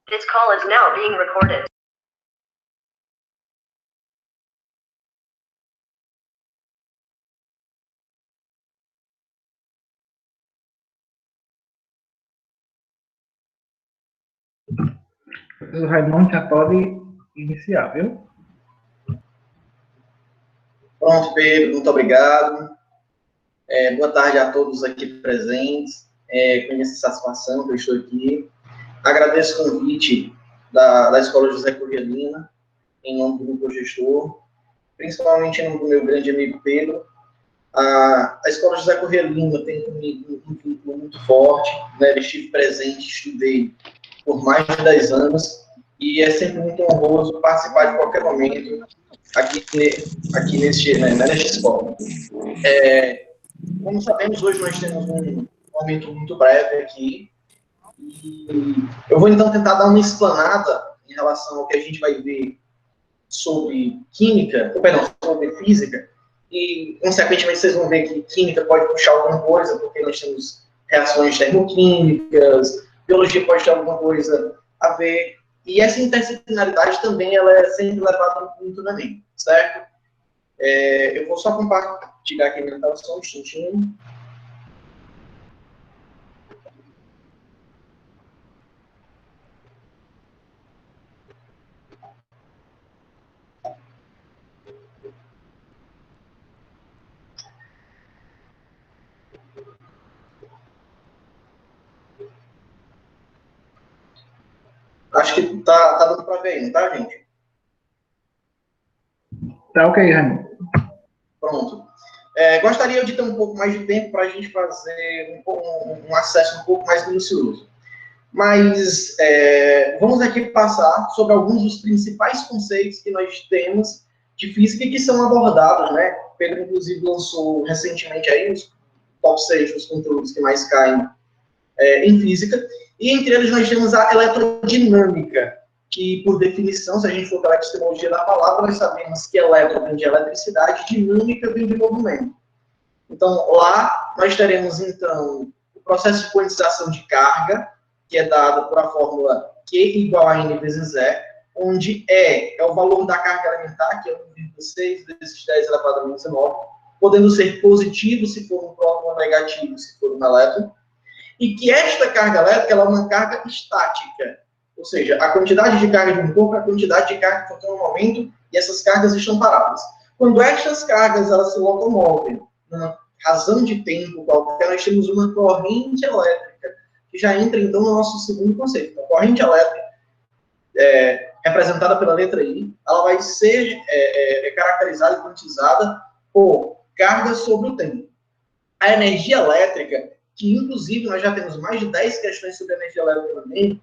This call is now being recorded. O Raimundo já pode iniciar, viu? Pronto, Pedro, muito obrigado. Boa tarde a todos aqui presentes. Com essa satisfação que eu estou aqui. Agradeço o convite da Escola José Corrêa Lima, em nome do grupo gestor, principalmente em nome do meu grande amigo Pedro. A Escola José Corrêa Lima tem comigo um vínculo muito forte, né? Eu estive presente, estudei por mais de 10 anos, e é sempre muito honroso participar de qualquer momento aqui nesta escola. Como sabemos, hoje nós temos um momento muito breve aqui, e eu vou então tentar dar uma explanada em relação ao que a gente vai ver sobre sobre física, e consequentemente vocês vão ver que química pode puxar alguma coisa, porque nós temos reações termoquímicas, biologia pode ter alguma coisa a ver, e essa interdisciplinaridade também ela é sempre levada muito na mente, certo? Eu vou só compartilhar aqui minha tela só um instantinho. Acho que tá dando para ver, não tá, gente? Tá ok, Raimundo. Pronto. Gostaria de ter um pouco mais de tempo para a gente fazer um acesso um pouco mais minucioso. Mas vamos aqui passar sobre alguns dos principais conceitos que nós temos de física e que são abordados, né? Pedro, inclusive, lançou recentemente aí os top 6 dos conteúdos que mais caem em física. E entre eles nós temos a eletrodinâmica, que, por definição, se a gente for pela epistemologia da palavra, nós sabemos que eletro vem de eletricidade, dinâmica vem de movimento. Então, lá nós teremos, então, o processo de quantização de carga, que é dado por a fórmula Q igual a N vezes E, onde E é o valor da carga elementar, que é 1,6 vezes 10 elevado a menos 19, podendo ser positivo se for um próton ou negativo se for um elétron, e que esta carga elétrica ela é uma carga estática, ou seja, a quantidade de carga de um corpo é a quantidade de carga que tem no momento, e essas cargas estão paradas. Quando estas cargas elas se locomovem numa razão de tempo qualquer, nós temos uma corrente elétrica, que já entra, então, no nosso segundo conceito. A corrente elétrica, representada pela letra I, ela vai ser caracterizada e quantizada por carga sobre o tempo. A energia elétrica, que, inclusive, nós já temos mais de 10 questões sobre energia elétrica também,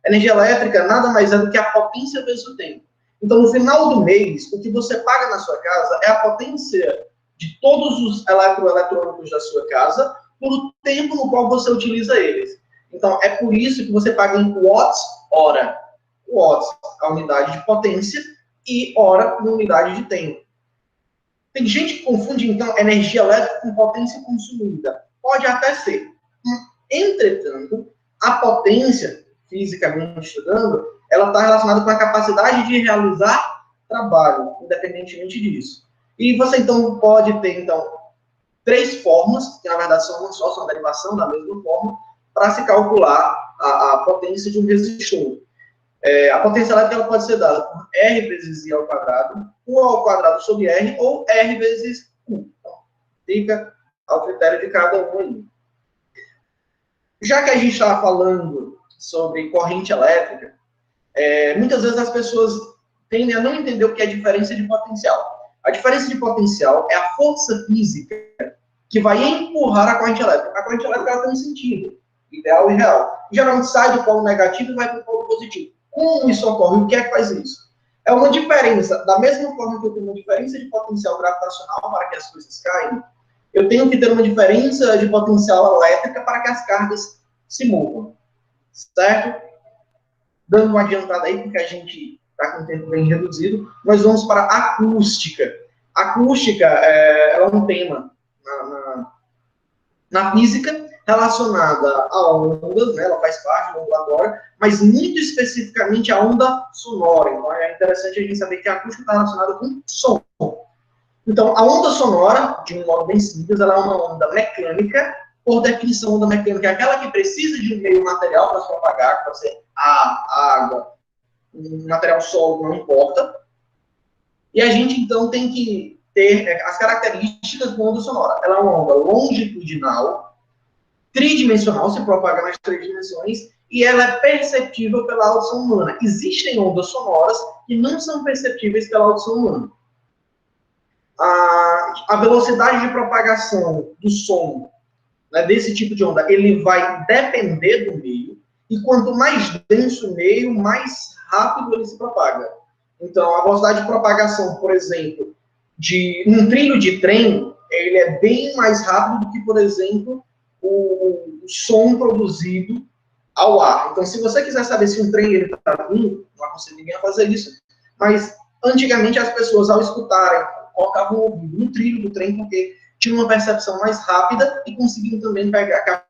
a energia elétrica nada mais é do que a potência vezes o tempo. Então, no final do mês, o que você paga na sua casa é a potência de todos os eletroeletrônicos da sua casa por o tempo no qual você utiliza eles. Então, é por isso que você paga em watts-hora. Watts, a unidade de potência, e hora, na unidade de tempo. Tem gente que confunde, então, energia elétrica com potência consumida. Pode até ser. Entretanto, a potência, fisicamente estudando, ela está relacionada com a capacidade de realizar trabalho, independentemente disso. E você, então, pode ter, então, 3 formas, que na verdade são uma só, são a derivação da mesma forma, para se calcular a potência de um resistor. A potência elétrica ela pode ser dada por R vezes I ao quadrado, U ao quadrado sobre R, ou R vezes U. Então, fica ao critério de cada um aí. Já que a gente estava falando sobre corrente elétrica, muitas vezes as pessoas tendem a não entender o que é a diferença de potencial. A diferença de potencial é a força física que vai empurrar a corrente elétrica. A corrente elétrica ela tem um sentido, ideal e real. Geralmente sai do polo negativo e vai para o polo positivo. Como isso ocorre? O que é que faz isso? É uma diferença, da mesma forma que eu tenho uma diferença de potencial gravitacional para que as coisas caiam, eu tenho que ter uma diferença de potencial elétrica para que as cargas se movam. Certo? Dando uma adiantada aí, porque a gente está com o tempo bem reduzido, nós vamos para a acústica. A acústica ela é um tema na física relacionada a ondas, né? Ela faz parte do ondulatório, mas muito especificamente a onda sonora. Então é interessante a gente saber que a acústica está relacionada com som. Então, a onda sonora, de um modo bem simples, ela é uma onda mecânica. Por definição, onda mecânica é aquela que precisa de um meio material para se propagar, que pode ser ar, água, um material sólido, não importa. E a gente, então, tem que ter as características da onda sonora. Ela é uma onda longitudinal, tridimensional, se propaga nas três dimensões, e ela é perceptível pela audição humana. Existem ondas sonoras que não são perceptíveis pela audição humana. A velocidade de propagação do som, né, desse tipo de onda, ele vai depender do meio, e quanto mais denso o meio, mais rápido ele se propaga. Então, a velocidade de propagação, por exemplo, de um trilho de trem, ele é bem mais rápido do que, por exemplo, o som produzido ao ar. Então, se você quiser saber se um trem está vindo, não aconselho ninguém a fazer isso, mas antigamente as pessoas, ao escutarem, colocavam o ouvido no trilho do trem, porque tinham uma percepção mais rápida e conseguiam também captar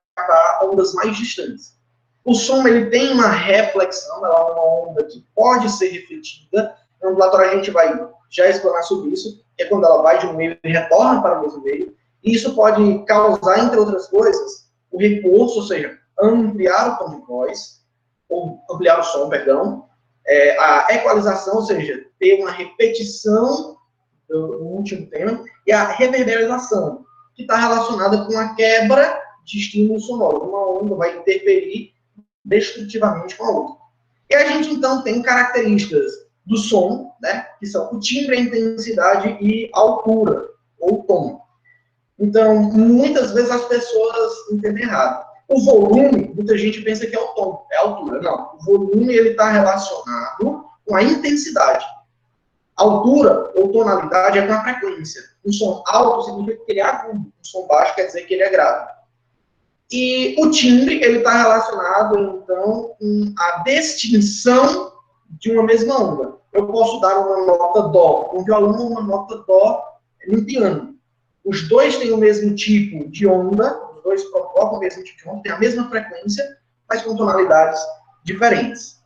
ondas mais distantes. O som, ele tem uma reflexão, ela é uma onda que pode ser refletida. No ondulatório a gente vai já explanar sobre isso, que é quando ela vai de um meio e retorna para o mesmo meio. E isso pode causar, entre outras coisas, o reforço, ou seja, ampliar o tom de voz, ou ampliar o som, perdão, a equalização, ou seja, ter uma repetição do último tema, e a reverberação, que está relacionada com a quebra de estímulo sonoro. Uma onda vai interferir destrutivamente com a outra. E a gente, então, tem características do som, né, que são o timbre, a intensidade e a altura, ou tom. Então, muitas vezes as pessoas entendem errado. O volume, muita gente pensa que é o tom, é a altura. Não, o volume está relacionado com a intensidade. A altura ou tonalidade é com a frequência. Um som alto significa que ele é agudo, um som baixo quer dizer que ele é grave. E o timbre, ele está relacionado, então, com a distinção de uma mesma onda. Eu posso dar uma nota dó com violão ou uma nota dó no piano. Os dois têm o mesmo tipo de onda, os dois provocam o mesmo tipo de onda, têm a mesma frequência, mas com tonalidades diferentes.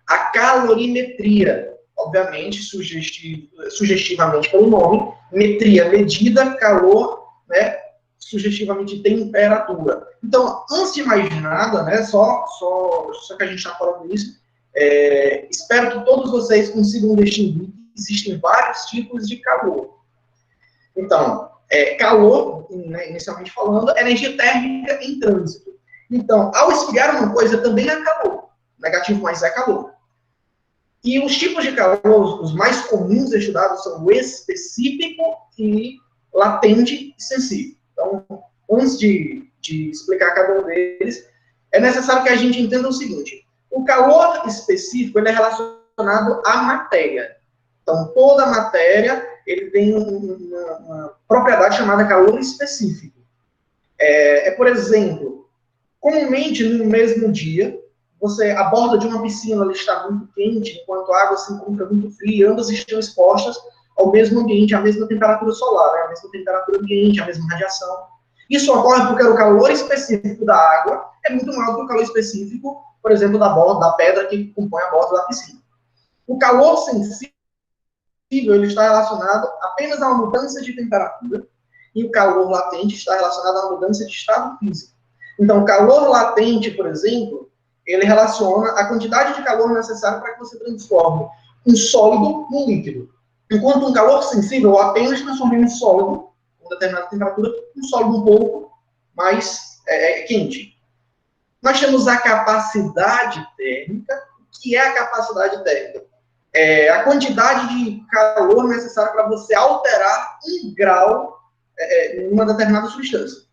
A calorimetria, obviamente, sugestivamente pelo nome, metria, medida, calor, né, sugestivamente temperatura. Então, antes de mais nada, né, só que a gente está falando isso, espero que todos vocês consigam distinguir que existem vários tipos de calor. Então, calor, né, inicialmente falando, energia térmica em trânsito. Então, ao esfriar uma coisa, também é calor. Negativo mais é calor. E os tipos de calor, os mais comuns estudados são o específico e latente e sensível. Então, antes de explicar cada um deles, é necessário que a gente entenda o seguinte: o calor específico ele é relacionado à matéria. Então, toda matéria ele tem uma propriedade chamada calor específico. Por exemplo, comumente no mesmo dia, você, a borda de uma piscina ela está muito quente, enquanto a água se encontra muito fria, ambas estão expostas ao mesmo ambiente, à mesma temperatura solar, né? À mesma temperatura ambiente, à mesma radiação. Isso ocorre porque o calor específico da água é muito maior do que o calor específico, por exemplo, da borda, da pedra que compõe a borda da piscina. O calor sensível ele está relacionado apenas a uma mudança de temperatura, e o calor latente está relacionado a uma mudança de estado físico. Então, o calor latente, por exemplo, ele relaciona a quantidade de calor necessária para que você transforme um sólido num líquido. Enquanto um calor sensível apenas transforma em um sólido, com determinada temperatura, um sólido um pouco mais quente. Nós temos a capacidade térmica. O que é a capacidade térmica? É a quantidade de calor necessária para você alterar 1 grau em uma determinada substância.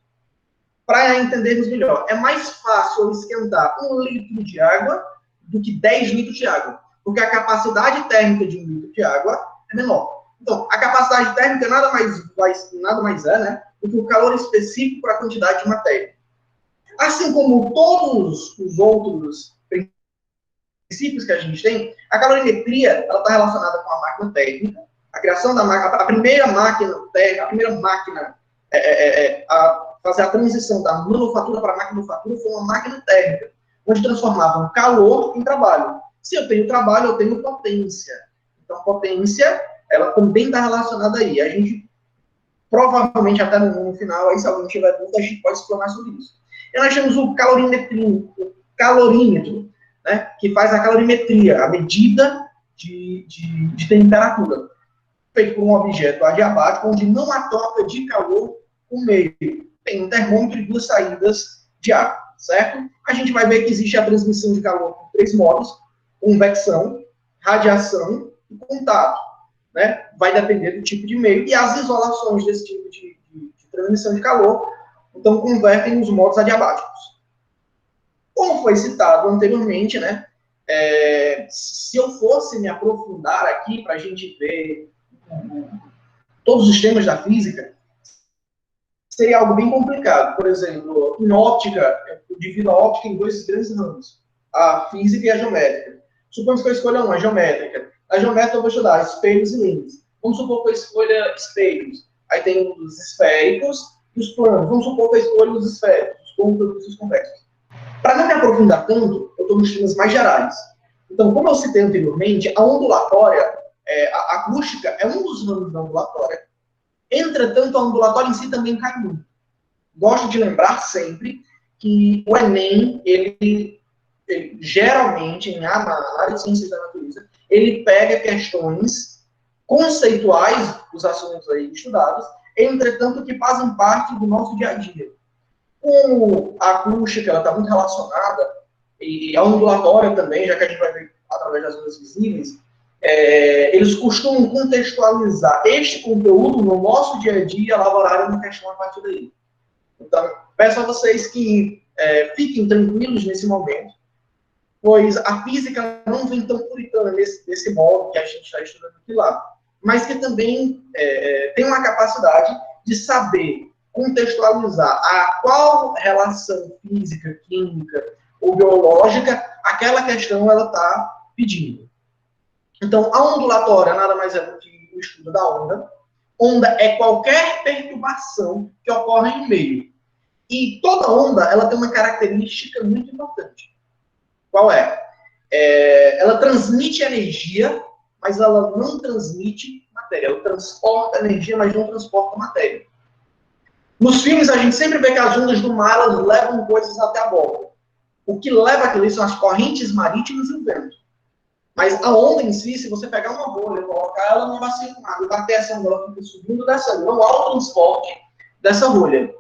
Para entendermos melhor, é mais fácil eu esquentar 1 litro de água do que 10 litros de água, porque a capacidade térmica de 1 litro de água é menor. Então, a capacidade térmica nada mais é, né, do que o calor específico para a quantidade de matéria. Assim como todos os outros princípios que a gente tem, a calorimetria ela está relacionada com a máquina térmica, a criação da máquina, a primeira máquina fazer a transição da manufatura para a maquinofatura foi uma máquina térmica, onde transformavam calor em trabalho. Se eu tenho trabalho, eu tenho potência. Então, potência, ela também está relacionada aí. A gente, provavelmente, até no final, aí, se alguém tiver dúvida, a gente pode explanar sobre isso. E nós temos o calorímetro, né, que faz a calorimetria, a medida de temperatura, feito por um objeto adiabático, onde não há troca de calor com meio. Tem um termômetro e duas saídas de ar, certo? A gente vai ver que existe a transmissão de calor por 3 modos: convecção, radiação e contato, né? Vai depender do tipo de meio e as isolações desse tipo de transmissão de calor, então convertem os modos adiabáticos. Como foi citado anteriormente, né? Se eu fosse me aprofundar aqui para a gente ver todos os temas da física, seria algo bem complicado. Por exemplo, em óptica, eu divido a óptica em 2 grandes ramos: a física e a geométrica. Suponhamos que eu escolha uma, a geométrica. A geométrica eu vou estudar espelhos e lentes. Vamos supor que eu escolha espelhos. Aí tem os esféricos e os planos. Vamos supor que eu escolha os esféricos, os côncavos e os convexos. Para não me aprofundar tanto, eu estou nos temas mais gerais. Então, como eu citei anteriormente, a ondulatória, a acústica é um dos ramos da ondulatória. Entretanto, a ondulatória em si também cai muito. Gosto de lembrar sempre que o Enem, ele geralmente, na área de ciências da natureza, ele pega questões conceituais dos assuntos aí estudados, entretanto, que fazem parte do nosso dia a dia. Como a acústica está muito relacionada, e a ondulatória também, já que a gente vai ver através das ondas visíveis, eles costumam contextualizar este conteúdo no nosso dia a dia, elaborarem uma questão a partir daí. Então, peço a vocês que fiquem tranquilos nesse momento, pois a física não vem tão puritana desse modo que a gente está estudando aqui lá, mas que também tem uma capacidade de saber contextualizar a qual relação física, química ou biológica aquela questão ela está pedindo. Então, a ondulatória nada mais é do que o estudo da onda. Onda é qualquer perturbação que ocorre em meio. E toda onda ela tem uma característica muito importante. Qual é? Ela transmite energia, mas ela não transmite matéria. Ela transporta energia, mas não transporta matéria. Nos filmes, a gente sempre vê que as ondas do mar elas levam coisas até a borda. O que leva aquilo são as correntes marítimas e o vento. Mas a onda em si, se você pegar uma bolha e colocar ela numa bacia com água e bater essa onda, ela fica subindo e descendo. Não há o transporte dessa bolha.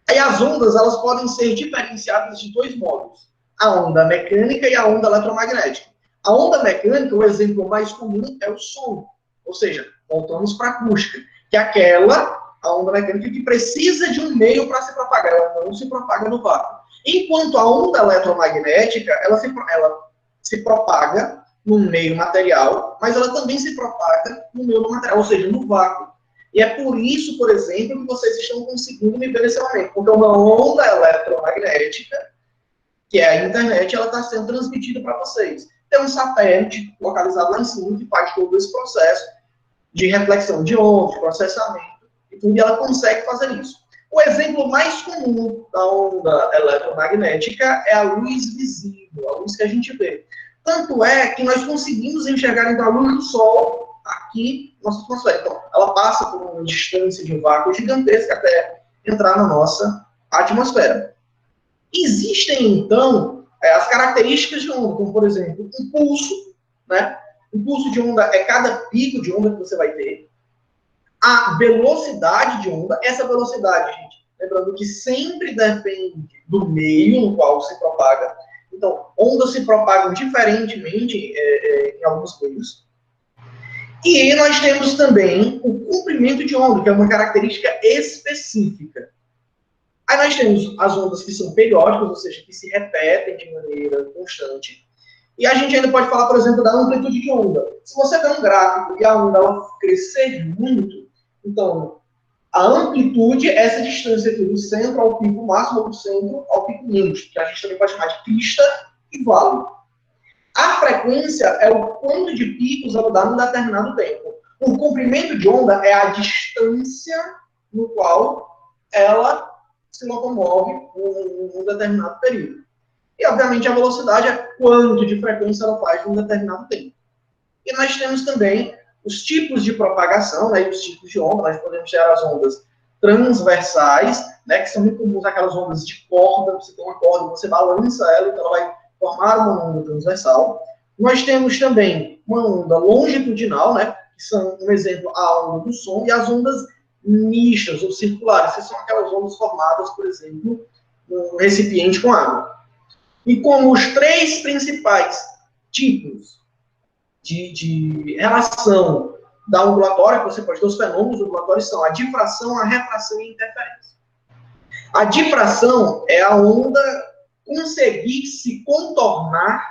Aí as ondas elas podem ser diferenciadas de 2 modos: a onda mecânica e a onda eletromagnética. A onda mecânica, o exemplo mais comum é o som. Ou seja, voltamos para a acústica, que é a onda mecânica que precisa de um meio para se propagar, ela não se propaga no vácuo. Enquanto a onda eletromagnética, ela se propaga no meio material, mas ela também se propaga no meio material, ou seja, no vácuo. E é por isso, por exemplo, que vocês estão conseguindo me ver nesse momento, porque uma onda eletromagnética, que é a internet, ela está sendo transmitida para vocês. Tem um satélite localizado lá em cima que faz todo esse processo de reflexão de onda, de processamento, e ela consegue fazer isso. O exemplo mais comum da onda eletromagnética é a luz visível, a luz que a gente vê. Tanto é que nós conseguimos enxergar então, a luz do Sol aqui na nossa atmosfera. Então, ela passa por uma distância de vácuo gigantesca até entrar na nossa atmosfera. Existem, então, as características de onda, como, por exemplo, um pulso, né? O pulso de onda é cada pico de onda que você vai ter. A velocidade de onda, essa velocidade, gente, lembrando que sempre depende do meio no qual se propaga. Então, ondas se propagam diferentemente em alguns meios. E nós temos também o comprimento de onda, que é uma característica específica. Aí nós temos as ondas que são periódicas, ou seja, que se repetem de maneira constante. E a gente ainda pode falar, por exemplo, da amplitude de onda. Se você vê um gráfico e a onda ela crescer muito, então, a amplitude é essa distância aqui do centro ao pico máximo, ou do centro ao pico mínimo, que a gente também pode chamar de crista e vale. A frequência é o quanto de picos ela dá num determinado tempo. O comprimento de onda é a distância no qual ela se locomove num determinado período. E, obviamente, a velocidade é quanto de frequência ela faz num determinado tempo. E nós temos também os tipos de propagação, né, e os tipos de onda. Nós podemos ter as ondas transversais, né, que são muito comuns, aquelas ondas de corda. Você tem uma corda, você balança ela, então ela vai formar uma onda transversal. Nós temos também uma onda longitudinal, né, que são, um exemplo, a onda do som, e as ondas mistas ou circulares, que são aquelas ondas formadas, por exemplo, num recipiente com água. E como os três principais tipos de relação da ondulatória, que você pode ter os fenômenos ondulatórios, são a difração, a refração e a interferência. A difração é a onda conseguir se contornar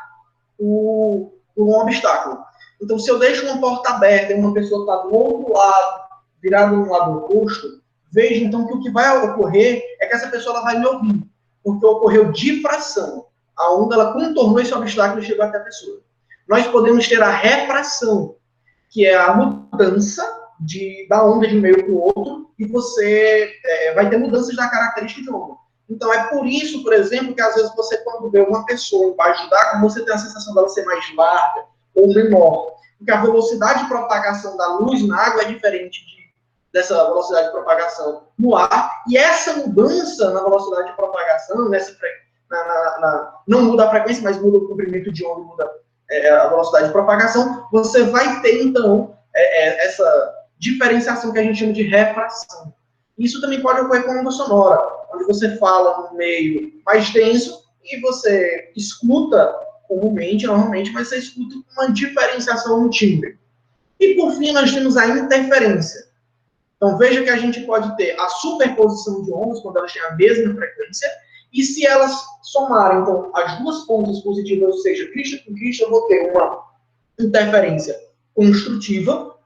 por um obstáculo. Então, se eu deixo uma porta aberta e uma pessoa está do outro lado, virada no lado oposto, veja então que o que vai ocorrer é que essa pessoa ela vai me ouvir, porque ocorreu difração. A onda ela contornou esse obstáculo e chegou até a pessoa. Nós podemos ter a refração, que é a mudança da onda de um meio para o outro, e você vai ter mudanças na característica de onda. Então, é por isso, por exemplo, que às vezes você, quando vê uma pessoa embaixo d'água, você tem a sensação dela ser mais larga ou menor. Porque a velocidade de propagação da luz na água é diferente dessa velocidade de propagação no ar. E essa mudança na velocidade de propagação, não muda a frequência, mas muda o comprimento de onda, muda a velocidade de propagação, você vai ter, então, essa diferenciação que a gente chama de refração. Isso também pode ocorrer com a onda sonora, onde você fala num meio mais denso e você escuta comumente, normalmente, mas você escuta com uma diferenciação no timbre. E, por fim, nós temos a interferência. Então, veja que a gente pode ter a superposição de ondas, quando elas têm a mesma frequência, e se elas somarem, então, as duas pontas positivas, ou seja, crista com crista, eu vou ter uma interferência construtiva,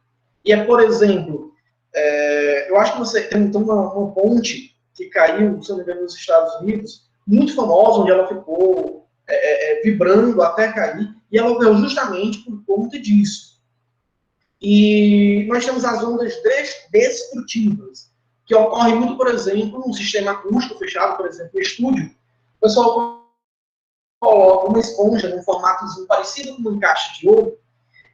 e é, por exemplo, eu acho que você tem então uma ponte que caiu, se não me engano, nos Estados Unidos, muito famosa, onde ela ficou vibrando até cair, e ela ocorreu justamente por conta disso. E nós temos as ondas destrutivas, que ocorrem muito, por exemplo, num sistema acústico fechado, por exemplo, no estúdio. O pessoal coloca uma esponja num formatozinho parecido com um encaixe de ouro,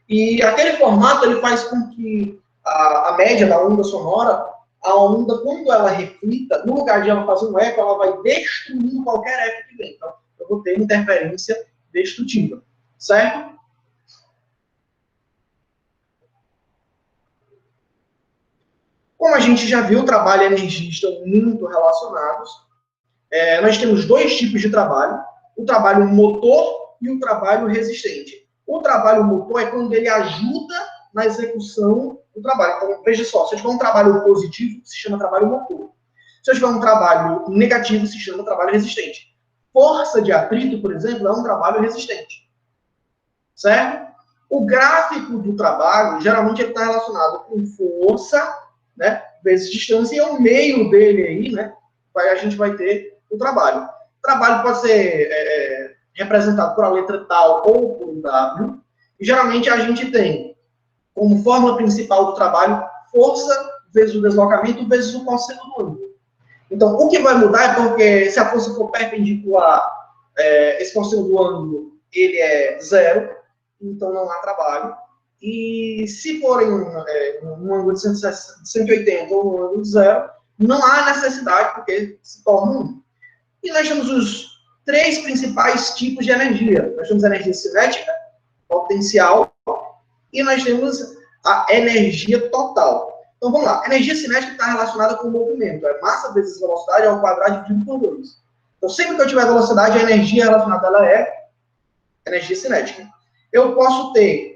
e aquele formato ele faz com que a média da onda sonora, a onda, quando ela reflita, no lugar de ela fazer um eco, ela vai destruindo qualquer eco que vem. Então, eu vou ter interferência destrutiva, certo? Como a gente já viu, trabalho e energia estão muito relacionados. Nós temos dois tipos de trabalho, o trabalho motor e o trabalho resistente. O trabalho motor é quando ele ajuda na execução do trabalho. Então, veja só, se eu tiver um trabalho positivo, se chama trabalho motor. Se eu tiver um trabalho negativo, se chama trabalho resistente. Força de atrito, por exemplo, é um trabalho resistente. Certo? O gráfico do trabalho, geralmente, ele está relacionado com força, né, vezes distância, e é o meio dele aí, né, a gente vai ter o trabalho. O trabalho pode ser representado por a letra tal ou por um W, e geralmente a gente tem como fórmula principal do trabalho força vezes o deslocamento vezes o cosseno do ângulo. Então, o que vai mudar é porque se a força for perpendicular, esse cosseno do ângulo ele é zero, então não há trabalho. E se for em um ângulo de 180 ou um ângulo de zero, não há necessidade, porque se torna 1. E nós temos os três principais tipos de energia. Nós temos a energia cinética, potencial, e nós temos a energia total. Então, vamos lá. A energia cinética está relacionada com o movimento. É massa vezes velocidade ao quadrado dividido por 2. Então, sempre que eu tiver velocidade, a energia relacionada ela é energia cinética. Eu posso ter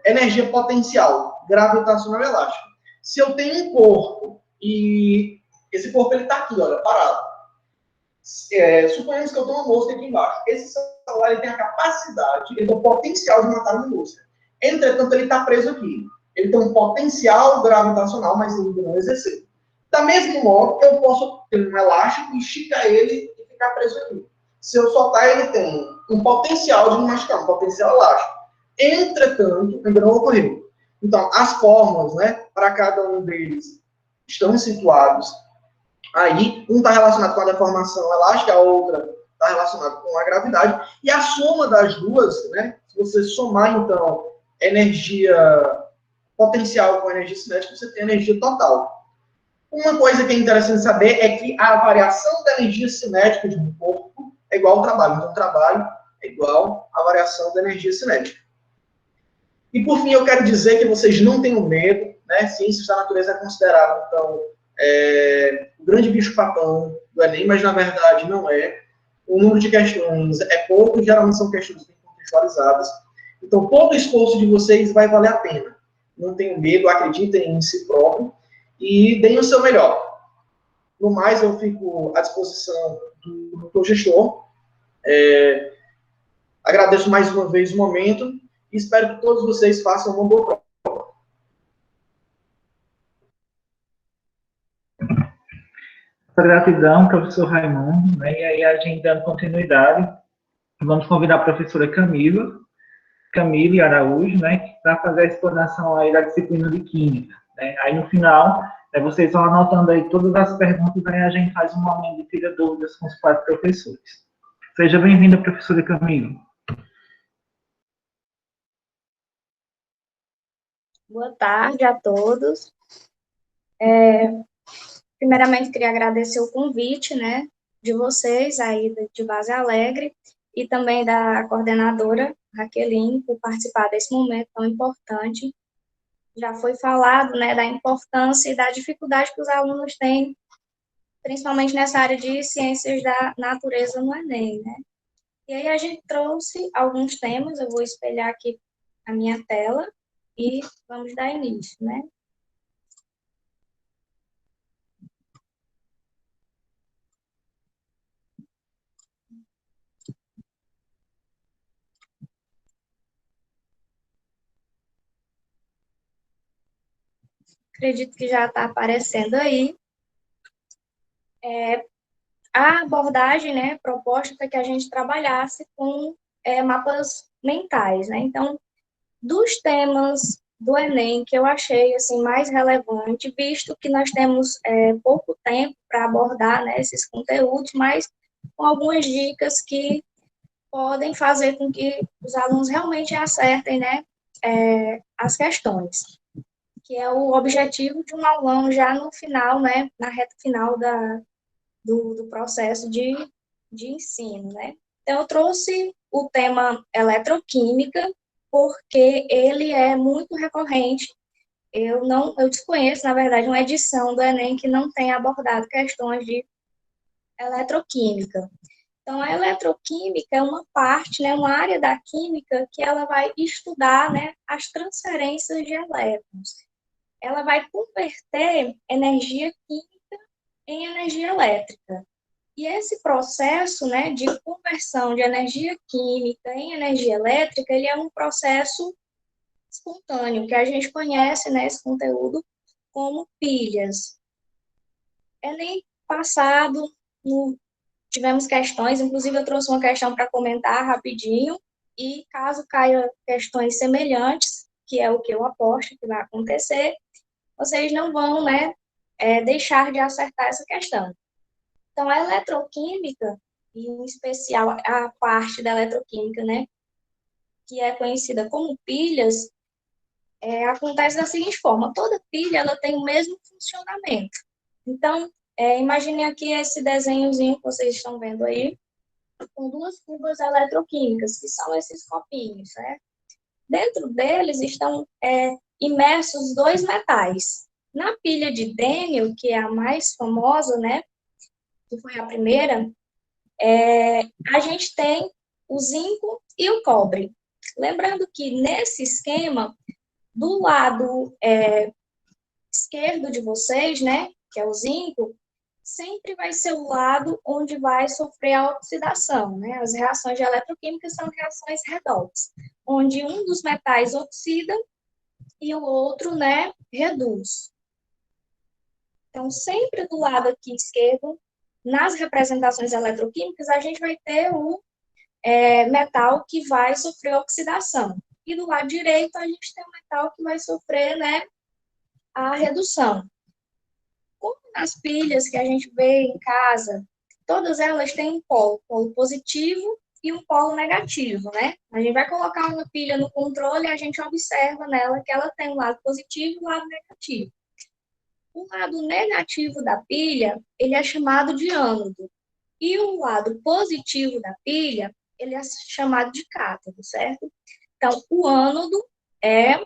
energia potencial, gravitacional e elástica. Se eu tenho um corpo e esse corpo está aqui, olha, parado. Suponhamos que eu tenho uma mosca aqui embaixo. Esse celular ele tem a capacidade, ele tem o potencial de matar uma mosca. Entretanto, ele está preso aqui. Ele tem um potencial gravitacional, mas ele não exerceu. Da mesma modo, eu posso ter um elástico e esticar ele e ficar preso aqui. Se eu soltar, ele tem um potencial de me machucar, um potencial elástico. Entretanto, ainda não ocorreu. Então, as fórmulas, né, para cada um deles estão situados aí, um está relacionado com a deformação elástica, a outra está relacionada com a gravidade, e a soma das duas, né, se você somar, então, energia potencial com energia cinética, você tem energia total. Uma coisa que é interessante saber é que a variação da energia cinética de um corpo é igual ao trabalho. Então, o trabalho é igual à variação da energia cinética. E, por fim, eu quero dizer que vocês não tenham medo, né? Ciências da natureza é considerado, então, o grande bicho-papão do Enem, mas, na verdade, não é. O número de questões é pouco, geralmente são questões bem contextualizadas. Então, todo o esforço de vocês vai valer a pena. Não tenham medo, acreditem em si próprio e deem o seu melhor. No mais, eu fico à disposição do gestor. Agradeço mais uma vez o momento e espero que todos vocês façam uma boa prova. Gratidão, professor Raimundo, né? E aí, a gente dando continuidade, vamos convidar a professora Camille Araújo, né, para fazer a explanação aí da disciplina de Química. Né? Aí, no final, vocês vão anotando aí todas as perguntas, aí a gente faz um momento de tira dúvidas com os 4 professores. Seja bem-vinda, professora Camille. Boa tarde a todos. Primeiramente, queria agradecer o convite, né, de vocês aí de Base Alegre e também da coordenadora Raqueline por participar desse momento tão importante. Já foi falado, né, da importância e da dificuldade que os alunos têm, principalmente nessa área de ciências da natureza no Enem, né? E aí a gente trouxe alguns temas, eu vou espelhar aqui a minha tela e vamos dar início, né? Acredito que já está aparecendo aí. A abordagem, né, proposta foi que a gente trabalhasse com mapas mentais, né? Então, dos temas do Enem que eu achei assim mais relevante, visto que nós temos pouco tempo para abordar, né, esses conteúdos, mas com algumas dicas que podem fazer com que os alunos realmente acertem, né, as questões, que é o objetivo de um aulão já no final, né, na reta final do processo de ensino, né. Então, eu trouxe o tema eletroquímica, porque ele é muito recorrente. Eu desconheço, na verdade, uma edição do Enem que não tenha abordado questões de eletroquímica. Então, a eletroquímica é uma parte, né, uma área da química que ela vai estudar, né, as transferências de elétrons. Ela vai converter energia química em energia elétrica. E esse processo, né, de conversão de energia química em energia elétrica, ele é um processo espontâneo, que a gente conhece, né, esse conteúdo como pilhas. Enem passado, tivemos questões, inclusive eu trouxe uma questão para comentar rapidinho, e caso caia questões semelhantes, que é o que eu aposto que vai acontecer, vocês não vão, né, deixar de acertar essa questão. Então, a eletroquímica, e em especial a parte da eletroquímica, né, que é conhecida como pilhas, acontece da seguinte forma: toda pilha ela tem o mesmo funcionamento. Então, imagine aqui esse desenhozinho que vocês estão vendo aí, com 2 cubas eletroquímicas, que são esses copinhos, né? Dentro deles estão imersos 2 metais. Na pilha de Daniel, que é a mais famosa, né, que foi a primeira, a gente tem o zinco e o cobre. Lembrando que nesse esquema, do lado esquerdo de vocês, né, que é o zinco, sempre vai ser o lado onde vai sofrer a oxidação, né? As reações de eletroquímica são reações redox, onde um dos metais oxida e o outro, né, reduz. Então, sempre do lado aqui esquerdo, nas representações eletroquímicas, a gente vai ter o metal que vai sofrer oxidação. E do lado direito, a gente tem o metal que vai sofrer, né, a redução. como nas pilhas que a gente vê em casa, todas elas têm um polo positivo e um polo negativo, né? A gente vai colocar uma pilha no controle e a gente observa nela que ela tem um lado positivo e um lado negativo. O lado negativo da pilha, ele é chamado de ânodo. E o lado positivo da pilha, ele é chamado de cátodo, certo? Então, o ânodo é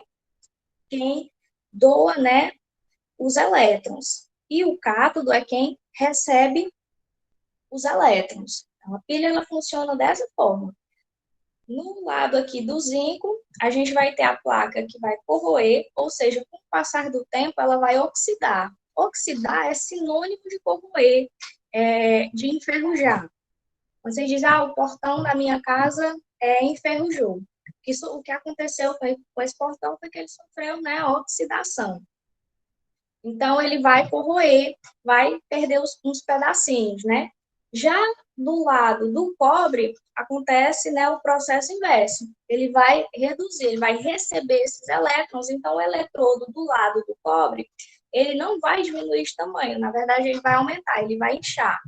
quem doa, né, os elétrons. E o cátodo é quem recebe os elétrons. Então, a pilha ela funciona dessa forma. No lado aqui do zinco, a gente vai ter a placa que vai corroer, ou seja, com o passar do tempo, ela vai oxidar. Oxidar é sinônimo de corroer, de enferrujar. Você diz, o portão da minha casa enferrujou. O que aconteceu com esse portão foi que ele sofreu, né, oxidação. Então, ele vai corroer, vai perder uns pedacinhos, né? Já do lado do cobre, acontece, né, o processo inverso. Ele vai reduzir, ele vai receber esses elétrons. Então, o eletrodo do lado do cobre, ele não vai diminuir de tamanho. Na verdade, ele vai aumentar, ele vai inchar.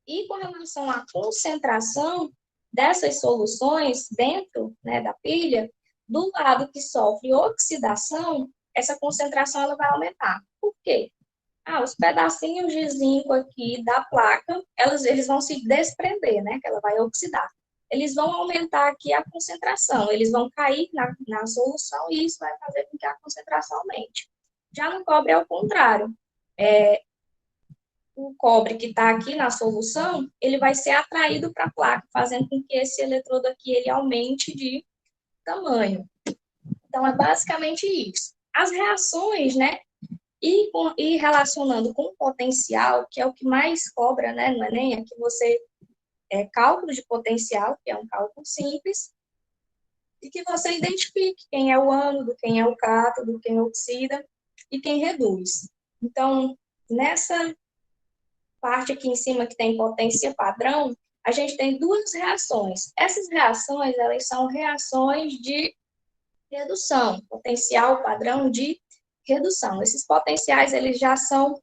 E com relação à concentração dessas soluções dentro, né, da pilha, do lado que sofre oxidação, essa concentração ela vai aumentar. Por quê? Os pedacinhos de zinco aqui da placa, eles vão se desprender, né? Que ela vai oxidar. Eles vão aumentar aqui a concentração, eles vão cair na solução e isso vai fazer com que a concentração aumente. Já no cobre é o contrário. O cobre que está aqui na solução, ele vai ser atraído para a placa, fazendo com que esse eletrodo aqui ele aumente de tamanho. Então, é basicamente isso. As reações, né? E relacionando com o potencial, que é o que mais cobra, né, no Enem, é que você cálculo de potencial, que é um cálculo simples, e que você identifique quem é o ânodo, quem é o cátodo, quem oxida e quem reduz. Então, nessa parte aqui em cima que tem potência padrão, a gente tem duas reações. Essas reações, elas são reações de redução, potencial padrão de redução. Esses potenciais, eles já são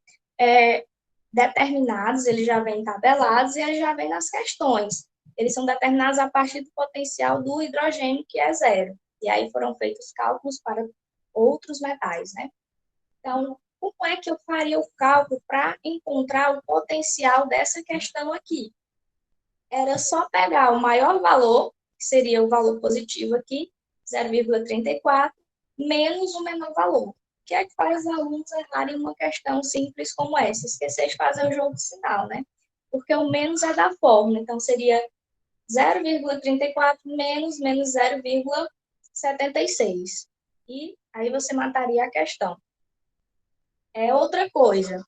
determinados, eles já vêm tabelados e eles já vêm nas questões. Eles são determinados a partir do potencial do hidrogênio, que é zero. E aí foram feitos cálculos para outros metais, né? Então, como é que eu faria o cálculo para encontrar o potencial dessa questão aqui? Era só pegar o maior valor, que seria o valor positivo aqui, 0,34, menos o menor valor. O que é que faz os alunos errarem uma questão simples como essa? Esquecer de fazer o jogo de sinal, né? Porque o menos é da fórmula, então seria 0,34 menos 0,76. E aí você mataria a questão. Outra coisa,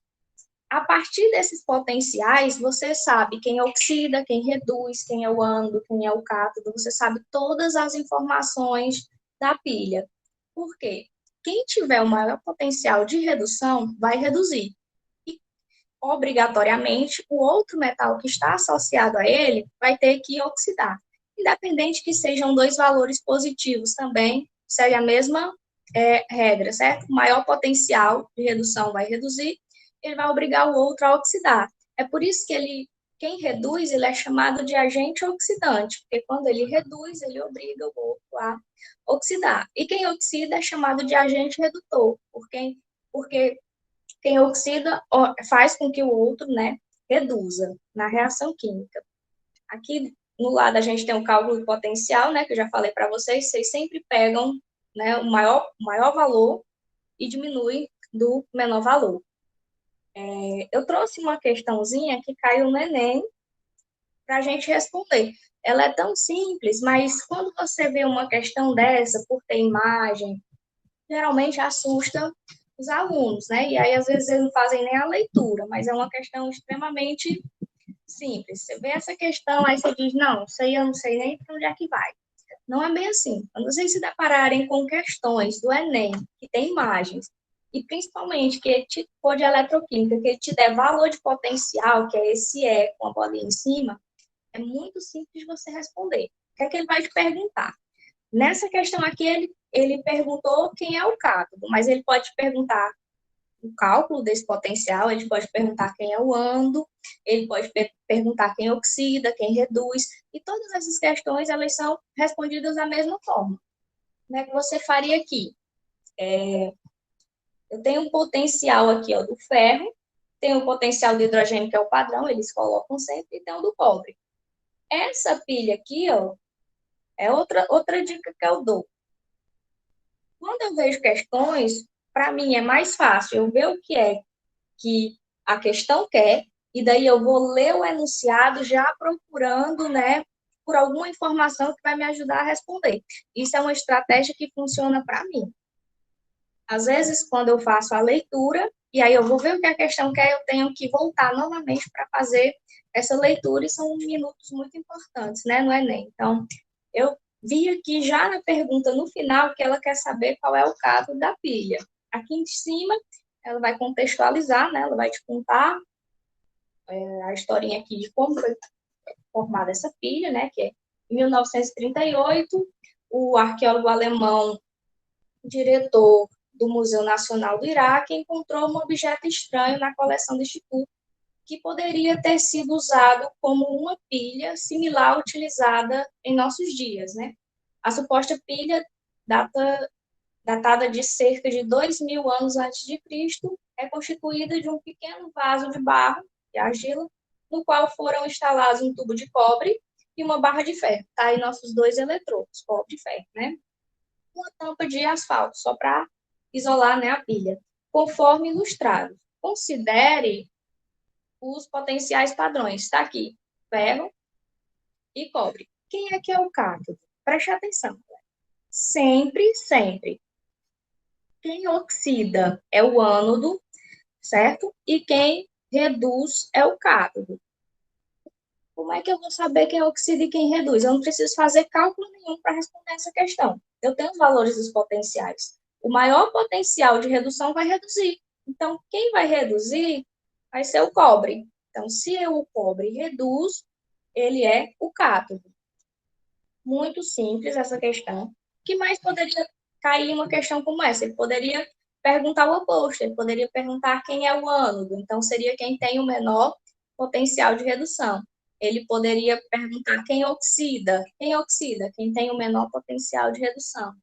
a partir desses potenciais, você sabe quem oxida, quem reduz, quem é o ânodo, quem é o cátodo, você sabe todas as informações da pilha. Por quê? Quem tiver o maior potencial de redução vai reduzir. E, obrigatoriamente, o outro metal que está associado a ele vai ter que oxidar. Independente que sejam dois valores positivos também, segue a mesma regra, certo? O maior potencial de redução vai reduzir, ele vai obrigar o outro a oxidar. É por isso que quem reduz, ele é chamado de agente oxidante, porque quando ele reduz, ele obriga o outro a oxidar. E quem oxida é chamado de agente redutor, porque quem oxida faz com que o outro, né, reduza na reação química. Aqui no lado a gente tem o cálculo de potencial, né, que eu já falei para vocês sempre pegam, né, o maior valor e diminuem do menor valor. Eu trouxe uma questãozinha que caiu no Enem para a gente responder. Ela é tão simples, mas quando você vê uma questão dessa, por ter imagem, geralmente assusta os alunos, né? E aí, às vezes, eles não fazem nem a leitura, mas é uma questão extremamente simples. Você vê essa questão, aí você diz, não, isso aí eu não sei nem para onde é que vai. Não é bem assim. Quando vocês se depararem com questões do Enem, que tem imagens, e principalmente que ele te for de eletroquímica, que ele te der valor de potencial, que é esse E com a bolinha em cima, é muito simples você responder. O que é que ele vai te perguntar? Nessa questão aqui, ele perguntou quem é o cátodo, mas ele pode te perguntar o cálculo desse potencial, ele pode perguntar quem é o ânodo, ele pode perguntar quem oxida, quem reduz, e todas essas questões, elas são respondidas da mesma forma. Como é que você faria aqui? Eu tenho um potencial aqui, ó, do ferro, tem o potencial do hidrogênio, que é o padrão, eles colocam sempre, e tem o do cobre. Essa pilha aqui, ó, é outra dica que eu dou. Quando eu vejo questões, para mim é mais fácil eu ver o que é que a questão quer, e daí eu vou ler o enunciado já procurando, né, por alguma informação que vai me ajudar a responder. Isso é uma estratégia que funciona para mim. Às vezes, quando eu faço a leitura, e aí eu vou ver o que a questão quer, eu tenho que voltar novamente para fazer essa leitura, e são minutos muito importantes, né, no Enem. Então, eu vi aqui já na pergunta no final que ela quer saber qual é o caso da pilha. Aqui em cima, ela vai contextualizar, né, ela vai te contar a historinha aqui de como foi formada essa pilha, né, que é em 1938, o arqueólogo alemão, diretor do Museu Nacional do Iraque, encontrou um objeto estranho na coleção do Instituto que poderia ter sido usado como uma pilha similar utilizada em nossos dias, né? A suposta pilha, datada de cerca de 2.000 anos antes de Cristo, é constituída de um pequeno vaso de barro e argila, no qual foram instalados um tubo de cobre e uma barra de ferro. Tá aí nossos dois eletrodos, cobre e ferro, né? Uma tampa de asfalto, só para isolar, né, a pilha, conforme ilustrado. Considere os potenciais padrões. Está aqui, ferro e cobre. Quem é que é o cátodo? Preste atenção. Sempre, sempre. Quem oxida é o ânodo, certo? E quem reduz é o cátodo. Como é que eu vou saber quem oxida e quem reduz? Eu não preciso fazer cálculo nenhum para responder essa questão. Eu tenho os valores dos potenciais. O maior potencial de redução vai reduzir. Então, quem vai reduzir vai ser o cobre. Então, se o cobre reduz, ele é o cátodo. Muito simples essa questão. O que mais poderia cair em uma questão como essa? Ele poderia perguntar o oposto, ele poderia perguntar quem é o ânodo. Então, seria quem tem o menor potencial de redução. Ele poderia perguntar quem oxida. Quem oxida? Quem tem o menor potencial de redução.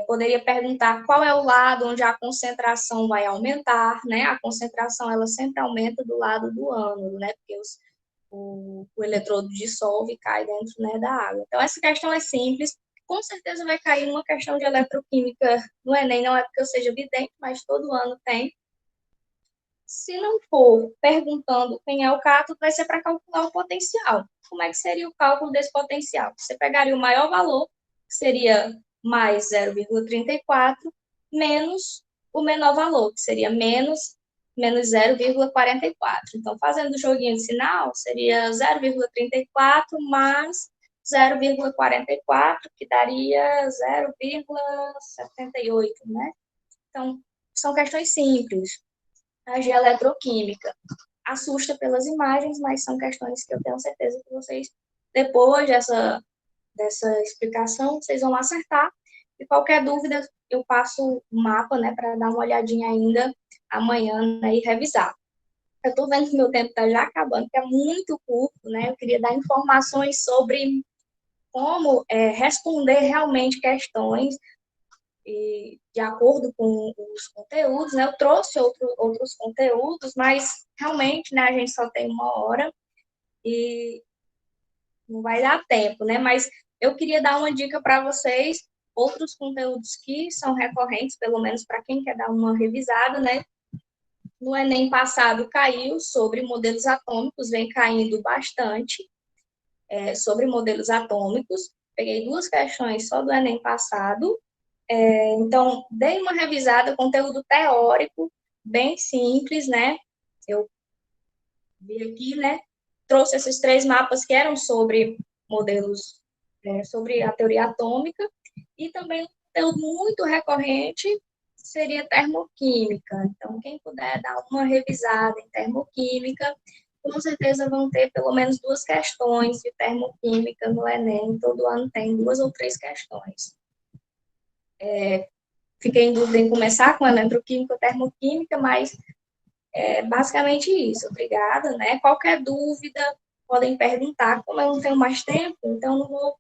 Poderia perguntar qual é o lado onde a concentração vai aumentar, né? A concentração, ela sempre aumenta do lado do ânodo, né? Porque o eletrodo dissolve e cai dentro, né, da água. Então, essa questão é simples. Com certeza vai cair uma questão de eletroquímica no Enem, não é porque eu seja vidente, mas todo ano tem. Se não for perguntando quem é o cátodo, vai ser para calcular o potencial. Como é que seria o cálculo desse potencial? Você pegaria o maior valor, que seria mais 0,34, menos o menor valor, que seria menos 0,44. Então, fazendo o joguinho de sinal, seria 0,34 mais 0,44, que daria 0,78, né? Então, são questões simples. A de eletroquímica assusta pelas imagens, mas são questões que eu tenho certeza que vocês, depois dessa explicação, vocês vão acertar. E qualquer dúvida, eu passo o mapa, né, para dar uma olhadinha ainda amanhã, né, e revisar. Eu estou vendo que meu tempo está já acabando, que é muito curto, né? Eu queria dar informações sobre como responder realmente questões e, de acordo com os conteúdos, né? Eu trouxe outros conteúdos, mas realmente, né, a gente só tem 1 hora e não vai dar tempo, né? Mas eu queria dar uma dica para vocês, outros conteúdos que são recorrentes, pelo menos para quem quer dar uma revisada, né? No Enem passado caiu sobre modelos atômicos, vem caindo bastante sobre modelos atômicos. Peguei 2 questões só do Enem passado. Então, dei uma revisada, conteúdo teórico, bem simples, né? Eu vi aqui, né? Trouxe esses 3 mapas que eram sobre modelos, sobre a teoria atômica, e também um conteúdo muito recorrente seria termoquímica. Então, quem puder dar uma revisada em termoquímica, com certeza vão ter pelo menos 2 questões de termoquímica no Enem. Todo ano tem 2 ou 3 questões. fiquei em dúvida em começar com eletroquímica ou termoquímica, mas é basicamente isso. Obrigada, né? Qualquer dúvida, podem perguntar. Como eu não tenho mais tempo, então não vou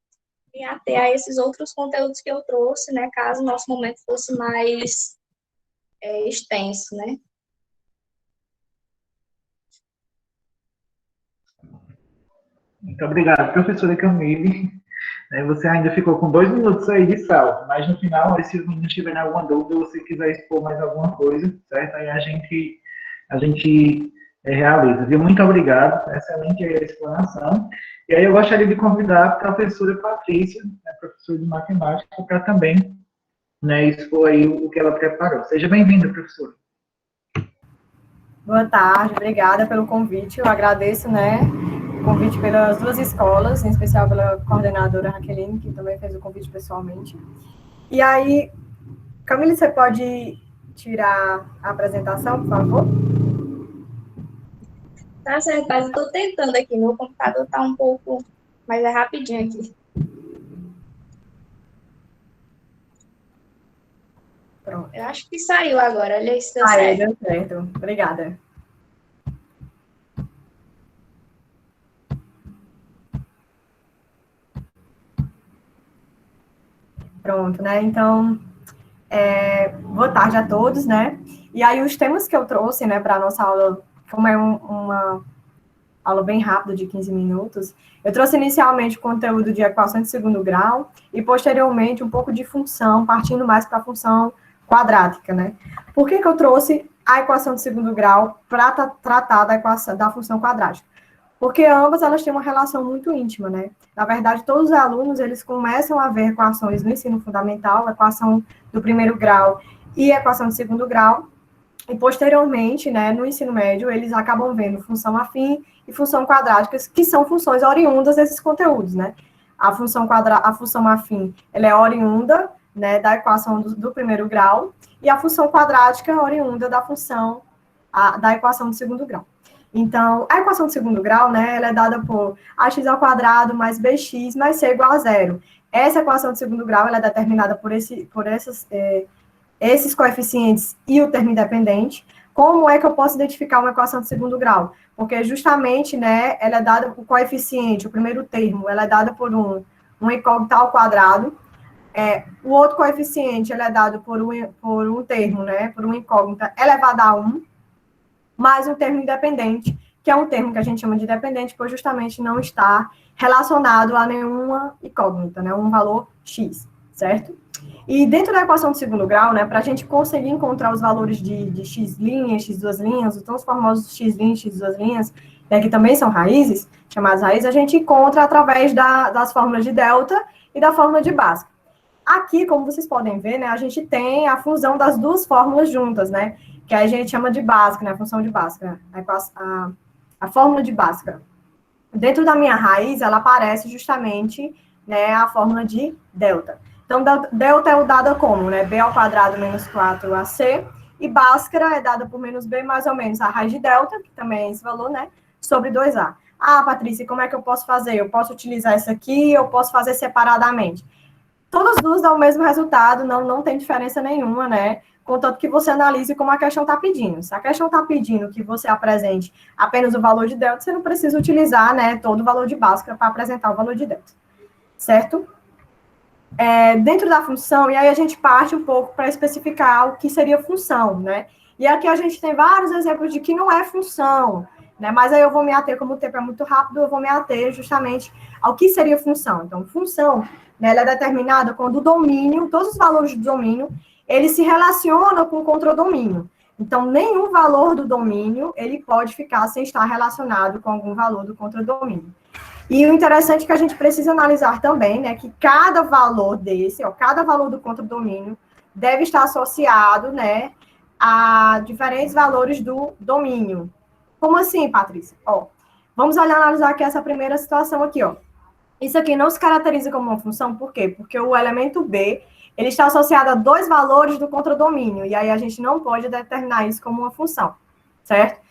me ater a esses outros conteúdos que eu trouxe, né? Caso o nosso momento fosse mais extenso, né? Muito obrigado, professora Camille. Você ainda ficou com 2 minutos aí de sala, mas no final, se os meninos tiverem alguma dúvida, ou se quiser expor mais alguma coisa, certo? Aí a gente realiza. Viu? Muito obrigado, excelente a explanação. E aí eu gostaria de convidar a professora Patrícia, professora de matemática, para também, né, expor aí o que ela preparou. Seja bem-vinda, professora. Boa tarde, obrigada pelo convite. Eu agradeço, né, o convite pelas duas escolas, em especial pela coordenadora Raqueline, que também fez o convite pessoalmente. E aí, Camila, você pode tirar a apresentação, por favor? Tá certo, mas eu estou tentando aqui. Meu computador está um pouco, mas é rapidinho aqui. Pronto. Eu acho que saiu agora. Olha aí se deu Aí, certo. deu certo. Obrigada. Pronto, né? Então, boa tarde a todos, né? E aí, os temas que eu trouxe, né, para a nossa aula, como é uma aula bem rápida, de 15 minutos, eu trouxe inicialmente o conteúdo de equação de segundo grau e, posteriormente, um pouco de função, partindo mais para a função quadrática, né? Por que eu trouxe a equação de segundo grau para tratar da função quadrática? Porque ambas, elas têm uma relação muito íntima, né? Na verdade, todos os alunos, eles começam a ver equações no ensino fundamental, equação do primeiro grau e equação de segundo grau, e posteriormente, né, no ensino médio, eles acabam vendo função afim e função quadrática, que são funções oriundas desses conteúdos, né? A função afim, ela é oriunda, né, da equação do primeiro grau, e a função quadrática é oriunda da da equação do segundo grau. Então, a equação de segundo grau, né, ela é dada por ax ao quadrado mais bx mais c igual a zero. Essa equação de segundo grau, ela é determinada por esses coeficientes e o termo independente. Como é que eu posso identificar uma equação de segundo grau? Porque justamente, né, ela é dada por coeficiente, o primeiro termo, ela é dada por um incógnita ao quadrado. O outro coeficiente, ele é dado por um termo, né, por uma incógnita elevada a 1, mais um termo independente, que é um termo que a gente chama de dependente, pois justamente não está relacionado a nenhuma incógnita, né, um valor x, certo? E dentro da equação de segundo grau, né, para a gente conseguir encontrar os valores de x', x duas linhas, os tão famosos x', x duas linhas, né, que também são raízes, chamadas raízes, a gente encontra através das fórmulas de delta e da fórmula de Bhaskara. Aqui, como vocês podem ver, né, a gente tem a fusão das duas fórmulas juntas, né, que a gente chama de Bhaskara, né, a função de Bhaskara, a fórmula de Bhaskara. Dentro da minha raiz, ela aparece justamente, né, a fórmula de delta. Então, delta é dada como, né, b ao quadrado menos 4ac, e Bhaskara é dada por menos b, mais ou menos a raiz de delta, que também é esse valor, né, sobre 2a. Ah, Patrícia, como é que eu posso fazer? Eu posso utilizar isso aqui, eu posso fazer separadamente. Todas as duas dão o mesmo resultado, não tem diferença nenhuma, né? Contanto que você analise como a questão está pedindo. Se a questão está pedindo que você apresente apenas o valor de delta, você não precisa utilizar, né, todo o valor de Bhaskara para apresentar o valor de delta, certo? Dentro da função, e aí a gente parte um pouco para especificar o que seria função, né? E aqui a gente tem vários exemplos de que não é função, né? Mas aí eu vou me ater, como o tempo é muito rápido, eu vou me ater justamente ao que seria função. Então, função, né, ela é determinada quando o domínio, todos os valores do domínio, eles se relacionam com o contradomínio. Então, nenhum valor do domínio, ele pode ficar sem estar relacionado com algum valor do contradomínio. E o interessante é que a gente precisa analisar também, né, que cada valor desse, cada valor do contradomínio, deve estar associado, né, a diferentes valores do domínio. Como assim, Patrícia? Vamos analisar aqui essa primeira situação aqui, Isso aqui não se caracteriza como uma função, por quê? Porque o elemento B, ele está associado a dois valores do contradomínio, e aí a gente não pode determinar isso como uma função, certo?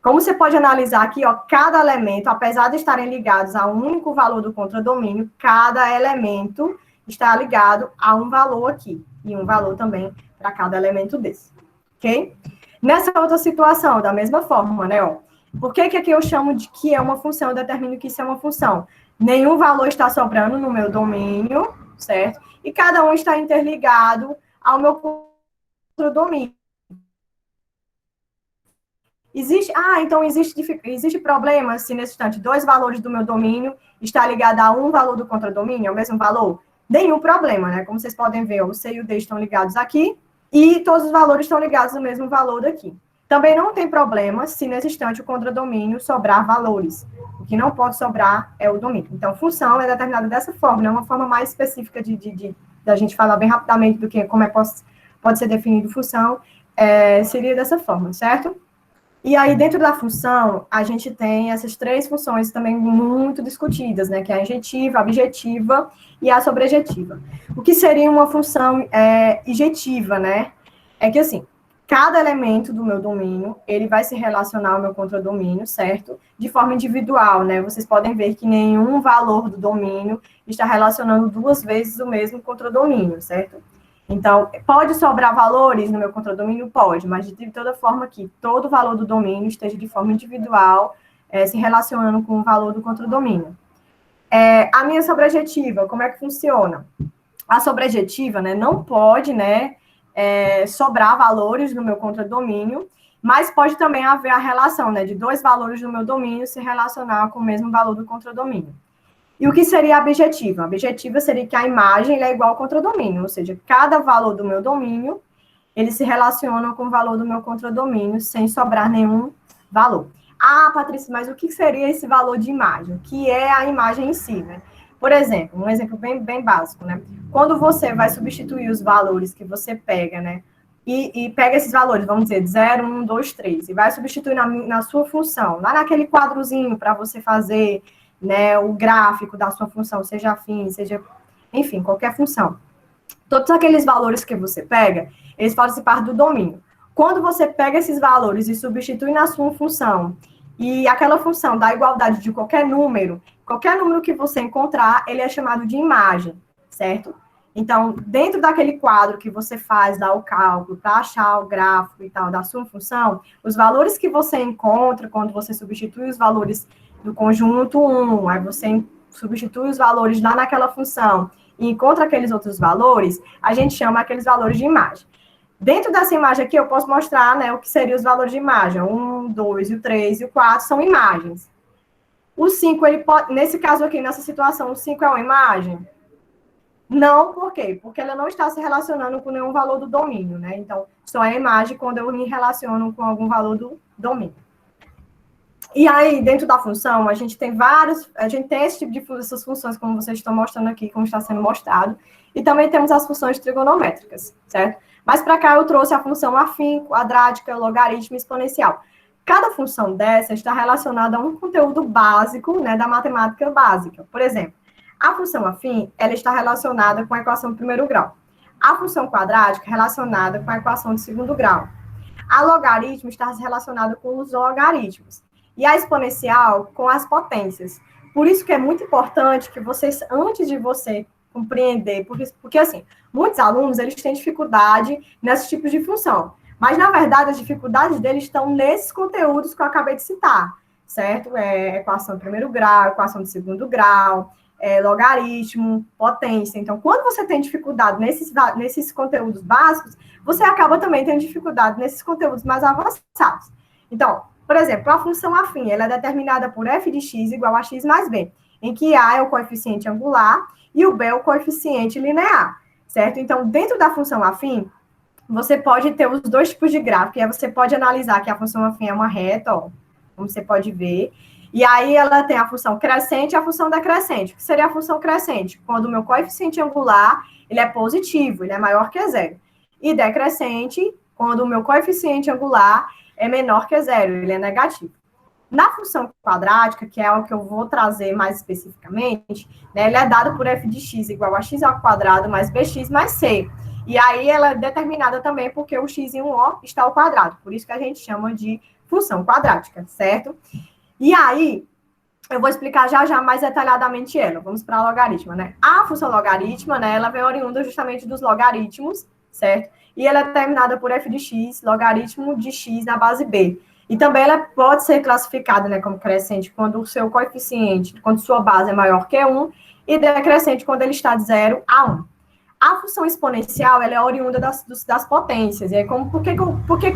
Como você pode analisar aqui, cada elemento, apesar de estarem ligados a um único valor do contradomínio, cada elemento está ligado a um valor aqui. e um valor também para cada elemento desse, ok? Nessa outra situação, da mesma forma, né, ó, por que aqui eu chamo de que é uma função, eu determino que isso é uma função? Nenhum valor está sobrando no meu domínio, certo? E cada um está interligado ao meu contradomínio. Então existe problema se nesse instante dois valores do meu domínio está ligado a um valor do contradomínio, é o mesmo valor? Nenhum problema, né? Como vocês podem ver, o C e o D estão ligados aqui e todos os valores estão ligados ao mesmo valor daqui. Também não tem problema se nesse instante o contradomínio sobrar valores. O que não pode sobrar é o domínio. Então, função é determinada dessa forma, é uma forma mais específica da gente falar bem rapidamente do que como pode ser definido função, seria dessa forma, certo? E aí, dentro da função, a gente tem essas três funções também muito discutidas, né? Que é a injetiva, a objetiva e a sobrejetiva. O que seria uma função injetiva, né? É que, assim, cada elemento do meu domínio, ele vai se relacionar ao meu contradomínio, certo? De forma individual, né? Vocês podem ver que nenhum valor do domínio está relacionando duas vezes o mesmo contradomínio, certo? Então, pode sobrar valores no meu contradomínio? Pode, mas de toda forma que todo valor do domínio esteja de forma individual, se relacionando com o valor do contradomínio. A minha sobrejetiva, como é que funciona? A sobrejetiva, né, não pode, né, sobrar valores no meu contradomínio, mas pode também haver a relação, né, de dois valores no meu domínio se relacionar com o mesmo valor do contradomínio. E o que seria a objetiva? A objetiva seria que a imagem é igual ao contradomínio, ou seja, cada valor do meu domínio, ele se relaciona com o valor do meu contradomínio, sem sobrar nenhum valor. Ah, Patrícia, mas o que seria esse valor de imagem? O que é a imagem em si, né? Por exemplo, um exemplo bem básico, né? Quando você vai substituir os valores que você pega, né? E pega esses valores, vamos dizer, de 0, 1, 2, 3, e vai substituir na sua função, lá naquele quadrozinho para você fazer, né, o gráfico da sua função, seja afim, seja, enfim, qualquer função. Todos aqueles valores que você pega, eles fazem parte do domínio. Quando você pega esses valores e substitui na sua função, e aquela função dá igualdade de qualquer número que você encontrar, ele é chamado de imagem, certo? Então, dentro daquele quadro que você faz, dá o cálculo, para achar o gráfico e tal da sua função, os valores que você encontra quando você substitui os valores do conjunto 1, aí você substitui os valores lá naquela função e encontra aqueles outros valores, a gente chama aqueles valores de imagem. Dentro dessa imagem aqui, eu posso mostrar, né, o que seriam os valores de imagem. 1, 2, o 3 e o 4 são imagens. O 5, ele pode, nesse caso aqui, nessa situação, o 5 é uma imagem? Não, por quê? Porque ela não está se relacionando com nenhum valor do domínio, né? Então, só é imagem quando eu me relaciono com algum valor do domínio. E aí, dentro da função, a gente tem esse tipo de essas funções, como vocês estão mostrando aqui, como está sendo mostrado, e também temos as funções trigonométricas, certo? Mas para cá eu trouxe a função afim, quadrática, logaritmo e exponencial. Cada função dessa está relacionada a um conteúdo básico, né, da matemática básica. Por exemplo, a função afim, ela está relacionada com a equação de primeiro grau. A função quadrática relacionada com a equação de segundo grau. A logaritmo está relacionada com os logaritmos. E a exponencial com as potências. Por isso que é muito importante que vocês, antes de você compreender, porque assim, muitos alunos, eles têm dificuldade nesses tipos de função. Mas, na verdade, as dificuldades deles estão nesses conteúdos que eu acabei de citar, certo? Equação de primeiro grau, equação de segundo grau, logaritmo, potência. Então, quando você tem dificuldade nesses conteúdos básicos, você acaba também tendo dificuldade nesses conteúdos mais avançados. Então, por exemplo, a função afim, ela é determinada por f de x igual a x mais b, em que a é o coeficiente angular e o b é o coeficiente linear, certo? Então, dentro da função afim, você pode ter os dois tipos de gráfico, e aí você pode analisar que a função afim é uma reta, ó, como você pode ver, e aí ela tem a função crescente e a função decrescente. O que seria a função crescente? Quando o meu coeficiente angular, ele é positivo, ele é maior que zero. E decrescente, quando o meu coeficiente angular é menor que zero, ele é negativo. Na função quadrática, que é o que eu vou trazer mais especificamente, né, ele é dado por f de x igual a x ao quadrado mais bx mais c. E aí ela é determinada também porque o x em 1O está ao quadrado. Por isso que a gente chama de função quadrática, certo? E aí, eu vou explicar já mais detalhadamente ela. Vamos para a logaritma, né? A função logaritma, né, ela vem oriunda justamente dos logaritmos, certo? E ela é determinada por f de x, logaritmo de x na base b. E também ela pode ser classificada, né, como crescente quando o seu coeficiente, quando sua base é maior que 1, e decrescente quando ele está de 0 a 1. A função exponencial, ela é oriunda das potências. E aí, por que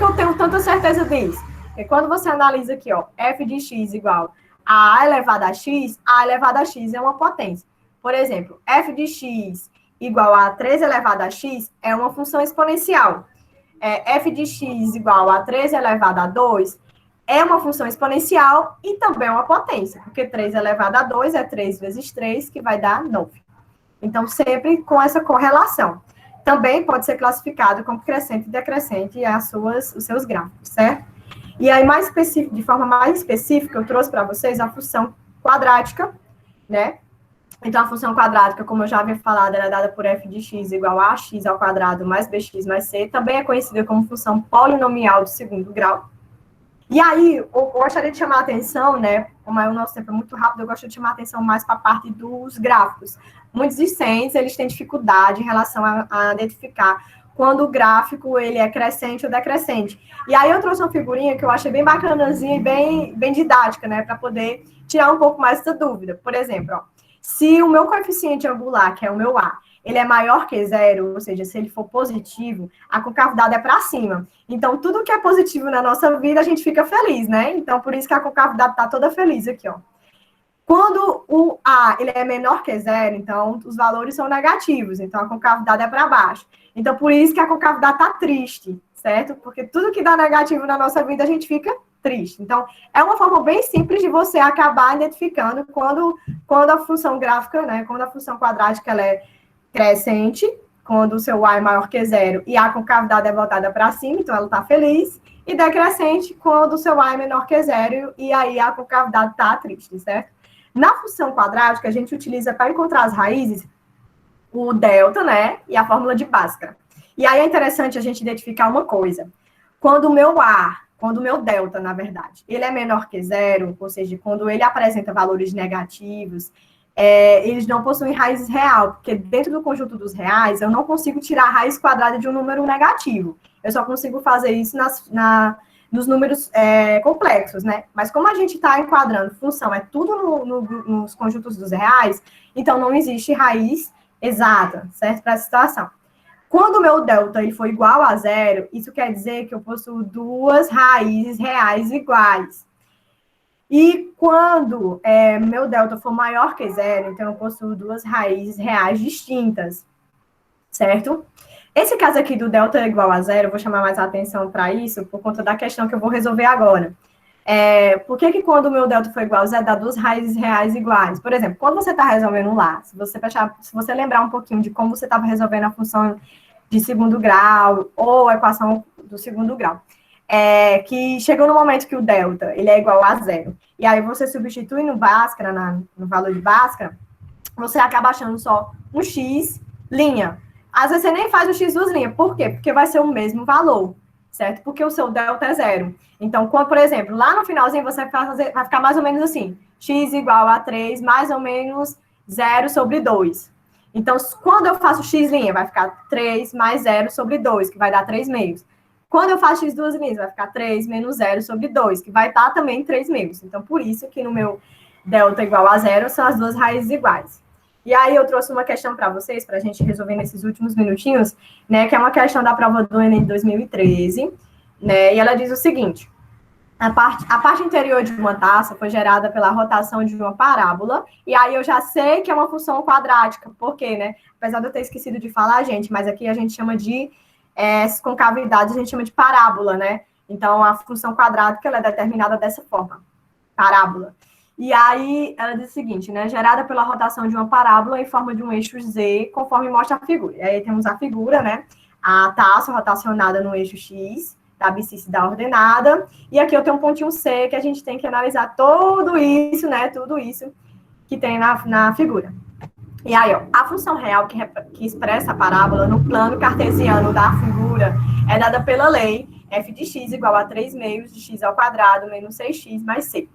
eu tenho tanta certeza disso? Porque quando você analisa aqui, ó, f de x igual a elevado a x é uma potência. Por exemplo, f de x igual a 3 elevado a x é uma função exponencial. F de x igual a 3 elevado a 2 é uma função exponencial e também uma potência, porque 3 elevado a 2 é 3 vezes 3, que vai dar 9. Então, sempre com essa correlação. Também pode ser classificado como crescente e decrescente os seus gráficos, certo? E aí, de forma mais específica, eu trouxe para vocês a função quadrática, né? Então, a função quadrática, como eu já havia falado, ela é dada por f de x igual a x ao quadrado mais bx mais c. Também é conhecida como função polinomial de segundo grau. E aí, eu gostaria de chamar a atenção, né? Como o nosso tempo é muito rápido, eu gostaria de chamar a atenção mais para a parte dos gráficos. Muitos discentes, eles têm dificuldade em relação a identificar quando o gráfico ele é crescente ou decrescente. E aí eu trouxe uma figurinha que eu achei bem bacanazinha e bem didática, né, para poder tirar um pouco mais dessa dúvida. Por exemplo, ó, se o meu coeficiente angular, que é o meu A, ele é maior que 0, ou seja, se ele for positivo, a concavidade é para cima. Então, tudo que é positivo na nossa vida, a gente fica feliz, né? Então, por isso que a concavidade está toda feliz aqui, ó. Quando o A ele é menor que 0, então os valores são negativos, então a concavidade é para baixo. Então, por isso que a concavidade está triste, certo? Porque tudo que dá negativo na nossa vida, a gente fica triste. Então, é uma forma bem simples de você acabar identificando quando a função gráfica, né, quando a função quadrática ela é crescente, quando o seu A é maior que 0 e a concavidade é voltada para cima, então ela está feliz, e decrescente quando o seu A é menor que 0 e aí a concavidade está triste, certo? Na função quadrática, a gente utiliza para encontrar as raízes o delta, né, e a fórmula de Bhaskara. E aí é interessante a gente identificar uma coisa. Quando o meu delta, na verdade, ele é menor que 0, ou seja, quando ele apresenta valores negativos, eles não possuem raízes real, porque dentro do conjunto dos reais, eu não consigo tirar a raiz quadrada de um número negativo. Eu só consigo fazer isso nos números complexos, né? Mas como a gente está enquadrando função, é tudo nos conjuntos dos reais, então não existe raiz exata, certo? Para essa situação. Quando o meu delta ele for igual a 0, isso quer dizer que eu possuo duas raízes reais iguais. E quando meu delta for maior que 0, então eu possuo duas raízes reais distintas, certo? Esse caso aqui do delta igual a 0, eu vou chamar mais a atenção para isso, por conta da questão que eu vou resolver agora. Por que quando o meu delta for igual a 0, dá duas raízes reais iguais? Por exemplo, quando você está resolvendo lá, se você lembrar um pouquinho de como você estava resolvendo a função de segundo grau, ou a equação do segundo grau, que chegou no momento que o delta ele é igual a 0, e aí você substitui no Bhaskara, no valor de Bhaskara, você acaba achando só um x linha. Às vezes você nem faz o x duas linhas. Por quê? Porque vai ser o mesmo valor, certo? Porque o seu delta é 0. Então, por exemplo, lá no finalzinho você vai ficar mais ou menos assim, x igual a 3 mais ou menos 0 sobre 2. Então, quando eu faço x linha, vai ficar 3 mais 0 sobre 2, que vai dar 3 meios. Quando eu faço x duas linhas, vai ficar 3 menos 0 sobre 2, que vai estar também 3 meios. Então, por isso que no meu delta igual a 0 são as duas raízes iguais. E aí eu trouxe uma questão para vocês, para a gente resolver nesses últimos minutinhos, né, que é uma questão da prova do Enem de 2013, né, e ela diz o seguinte: a parte interior de uma taça foi gerada pela rotação de uma parábola, e aí eu já sei que é uma função quadrática, por quê, né? Apesar de eu ter esquecido de falar, gente, mas aqui a gente chama de concavidade, a gente chama de parábola, né? Então, a função quadrática, ela é determinada dessa forma, parábola. E aí, ela diz o seguinte, né? Gerada pela rotação de uma parábola em forma de um eixo Z, conforme mostra a figura. E aí temos a figura, né? A taça rotacionada no eixo X, da abscissa da ordenada. E aqui eu tenho um pontinho C, que a gente tem que analisar tudo isso, né? Tudo isso que tem na figura. E aí, ó, a função real que expressa a parábola no plano cartesiano da figura é dada pela lei f de x igual a 3 meios de x ao quadrado menos 6x mais c.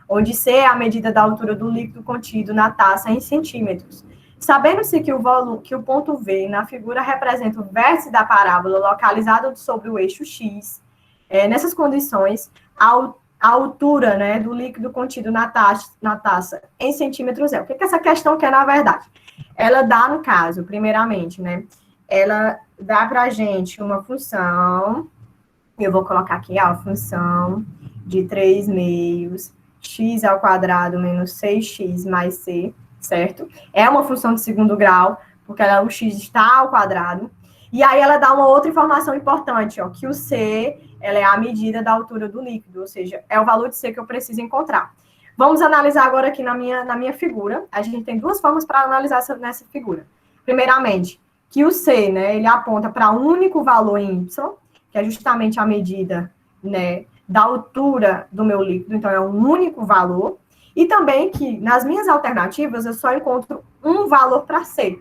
onde C é a medida da altura do líquido contido na taça em centímetros. Sabendo-se que o ponto V na figura representa o vértice da parábola localizado sobre o eixo X, nessas condições, a altura, né, do líquido contido na taça em centímetros é. O que essa questão quer, na verdade? Ela dá, no caso, primeiramente, né, ela dá para a gente uma função, eu vou colocar aqui, a função de 3 meios, x ao quadrado menos 6x mais c, certo? É uma função de segundo grau, porque o x está ao quadrado. E aí ela dá uma outra informação importante, ó, que o c, ela é a medida da altura do líquido, ou seja, é o valor de c que eu preciso encontrar. Vamos analisar agora aqui na minha figura. A gente tem duas formas para analisar nessa figura. Primeiramente, que o c, né, ele aponta para um único valor em y, que é justamente a medida, né, da altura do meu líquido, então é um único valor. E também que, nas minhas alternativas, eu só encontro um valor para C,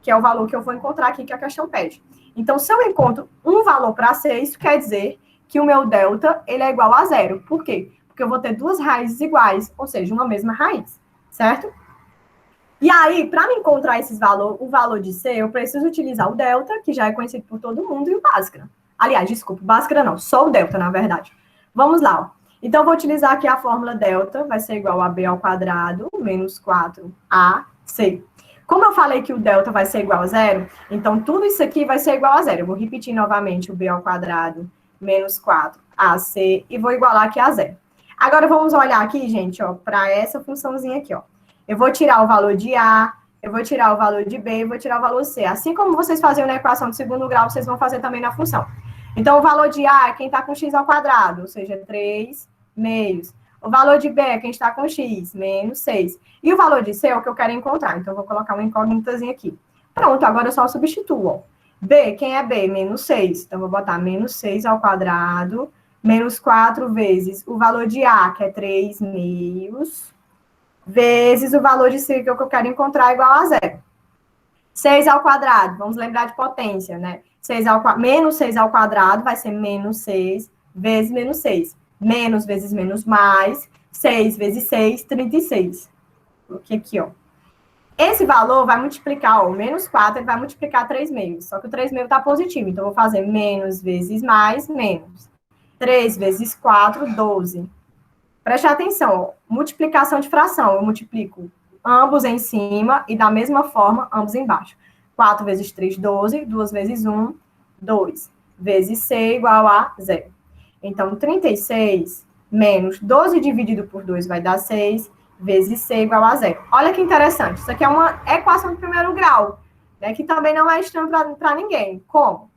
que é o valor que eu vou encontrar aqui, que a questão pede. Então, se eu encontro um valor para C, isso quer dizer que o meu delta, ele é igual a zero. Por quê? Porque eu vou ter duas raízes iguais, ou seja, uma mesma raiz, certo? E aí, para me encontrar o valor de C, eu preciso utilizar o delta, que já é conhecido por todo mundo, e o Bhaskara. Aliás, desculpa, Bhaskara não, só o delta, na verdade. Vamos lá, ó. Então, eu vou utilizar aqui a fórmula delta, vai ser igual a b ao quadrado, menos 4ac. Como eu falei que o delta vai ser igual a zero, então tudo isso aqui vai ser igual a zero. Eu vou repetir novamente o b ao quadrado, menos 4ac, e vou igualar aqui a zero. Agora, vamos olhar aqui, gente, ó, para essa funçãozinha aqui, ó. Eu vou tirar o valor de a, eu vou tirar o valor de b, eu vou tirar o valor c. Assim como vocês faziam na equação de segundo grau, vocês vão fazer também na função. Então, o valor de a é quem está com x ao quadrado, ou seja, 3 meios. O valor de b é quem está com x, menos 6. E o valor de c é o que eu quero encontrar. Então, eu vou colocar uma incógnitazinha aqui. Pronto, agora eu só substituo, ó. B, quem é b? Menos 6. Então, eu vou botar menos 6 ao quadrado, menos 4 vezes o valor de a, que é 3 meios, vezes o valor de c, que é o que eu quero encontrar, igual a zero. 6 ao quadrado, vamos lembrar de potência, né? Menos 6 ao quadrado vai ser menos 6 vezes menos 6. Menos vezes menos mais, 6 vezes 6, 36. Coloquei aqui, ó. Esse valor vai multiplicar, ó, menos 4, ele vai multiplicar 3 meios. Só que o 3 meios está positivo, então eu vou fazer menos vezes mais, menos. 3 vezes 4, 12. Preste atenção, ó, multiplicação de fração. Eu multiplico ambos em cima e, da mesma forma, ambos embaixo. 4 vezes 3, 12. 2 vezes 1, 2. Vezes c igual a 0. Então, 36 menos 12 dividido por 2 vai dar 6, vezes c igual a 0. Olha que interessante. Isso aqui é uma equação de primeiro grau, né, que também não é estranho para ninguém. Como?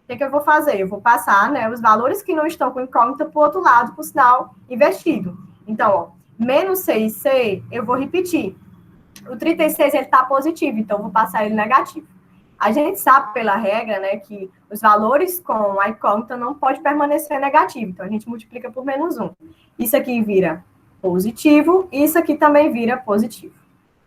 O que eu vou fazer? Eu vou passar, né, os valores que não estão com incógnita para o outro lado, por sinal invertido. Então, ó, menos 6c, eu vou repetir. O 36, ele está positivo, então eu vou passar ele negativo. A gente sabe pela regra, né, que os valores com a incógnita não pode permanecer negativo. Então, a gente multiplica por menos 1. Isso aqui vira positivo, e isso aqui também vira positivo.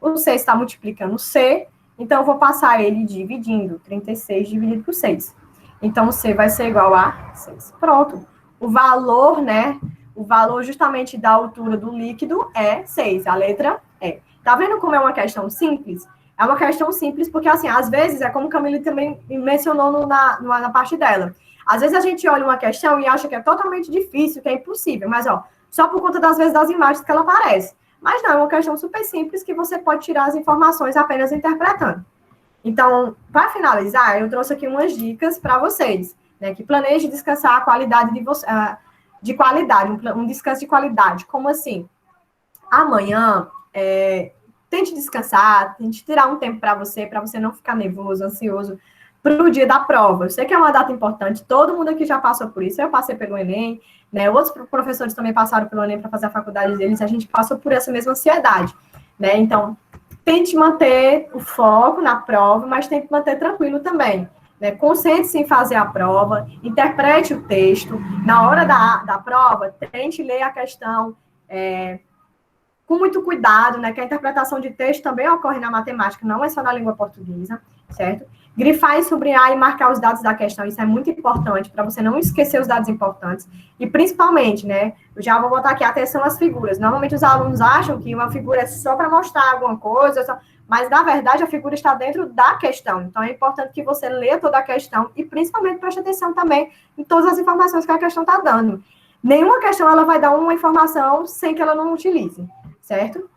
O c está multiplicando c, então eu vou passar ele dividindo. 36 dividido por 6. Então, o C vai ser igual a 6. Pronto. O valor, né? O valor justamente da altura do líquido é 6. A letra E. Tá vendo como é uma questão simples? É uma questão simples porque, assim, às vezes, é como a Camille também mencionou na parte dela. Às vezes a gente olha uma questão e acha que é totalmente difícil, que é impossível. Mas, ó, só por conta, das vezes, das imagens que ela aparece. Mas não, é uma questão super simples que você pode tirar as informações apenas interpretando. Então, para finalizar, eu trouxe aqui umas dicas para vocês, né, que planeje descansar a qualidade de qualidade, um descanso de qualidade. Como assim? Amanhã, tente descansar, tente tirar um tempo para você não ficar nervoso, ansioso para o dia da prova. Eu sei que é uma data importante, todo mundo aqui já passou por isso, eu passei pelo Enem, né, outros professores também passaram pelo Enem para fazer a faculdade deles, a gente passou por essa mesma ansiedade, né, então tente manter o foco na prova, mas tente manter tranquilo também, né? Concentre-se em fazer a prova, interprete o texto. Na hora da prova, tente ler a questão com muito cuidado, né, que a interpretação de texto também ocorre na matemática, não é só na língua portuguesa, certo? Grifar e sublinhar e marcar os dados da questão, isso é muito importante, para você não esquecer os dados importantes, e principalmente, né, eu já vou botar aqui atenção às figuras. Normalmente os alunos acham que uma figura é só para mostrar alguma coisa, mas, na verdade, a figura está dentro da questão, então é importante que você leia toda a questão, e principalmente preste atenção também em todas as informações que a questão está dando. Nenhuma questão ela vai dar uma informação sem que ela não utilize, certo?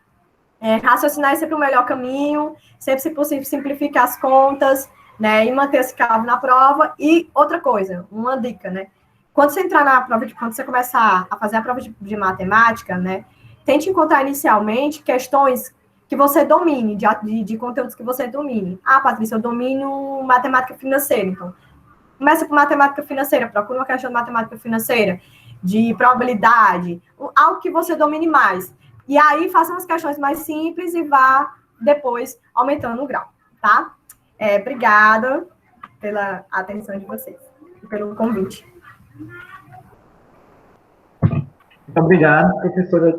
Raciocinar é sempre o melhor caminho, sempre, se possível, simplificar as contas, né, e manter esse calmo na prova. E outra coisa, uma dica, né, quando você entrar na prova, quando você começar a fazer a prova de matemática, né, tente encontrar inicialmente questões que você domine, de conteúdos que você domine. Ah, Patrícia, eu domino matemática financeira, então, começa por matemática financeira, procura uma questão de matemática financeira, de probabilidade, algo que você domine mais. E aí, faça umas questões mais simples e vá depois aumentando o grau, tá? Obrigada pela atenção de vocês e pelo convite. Muito obrigado, professora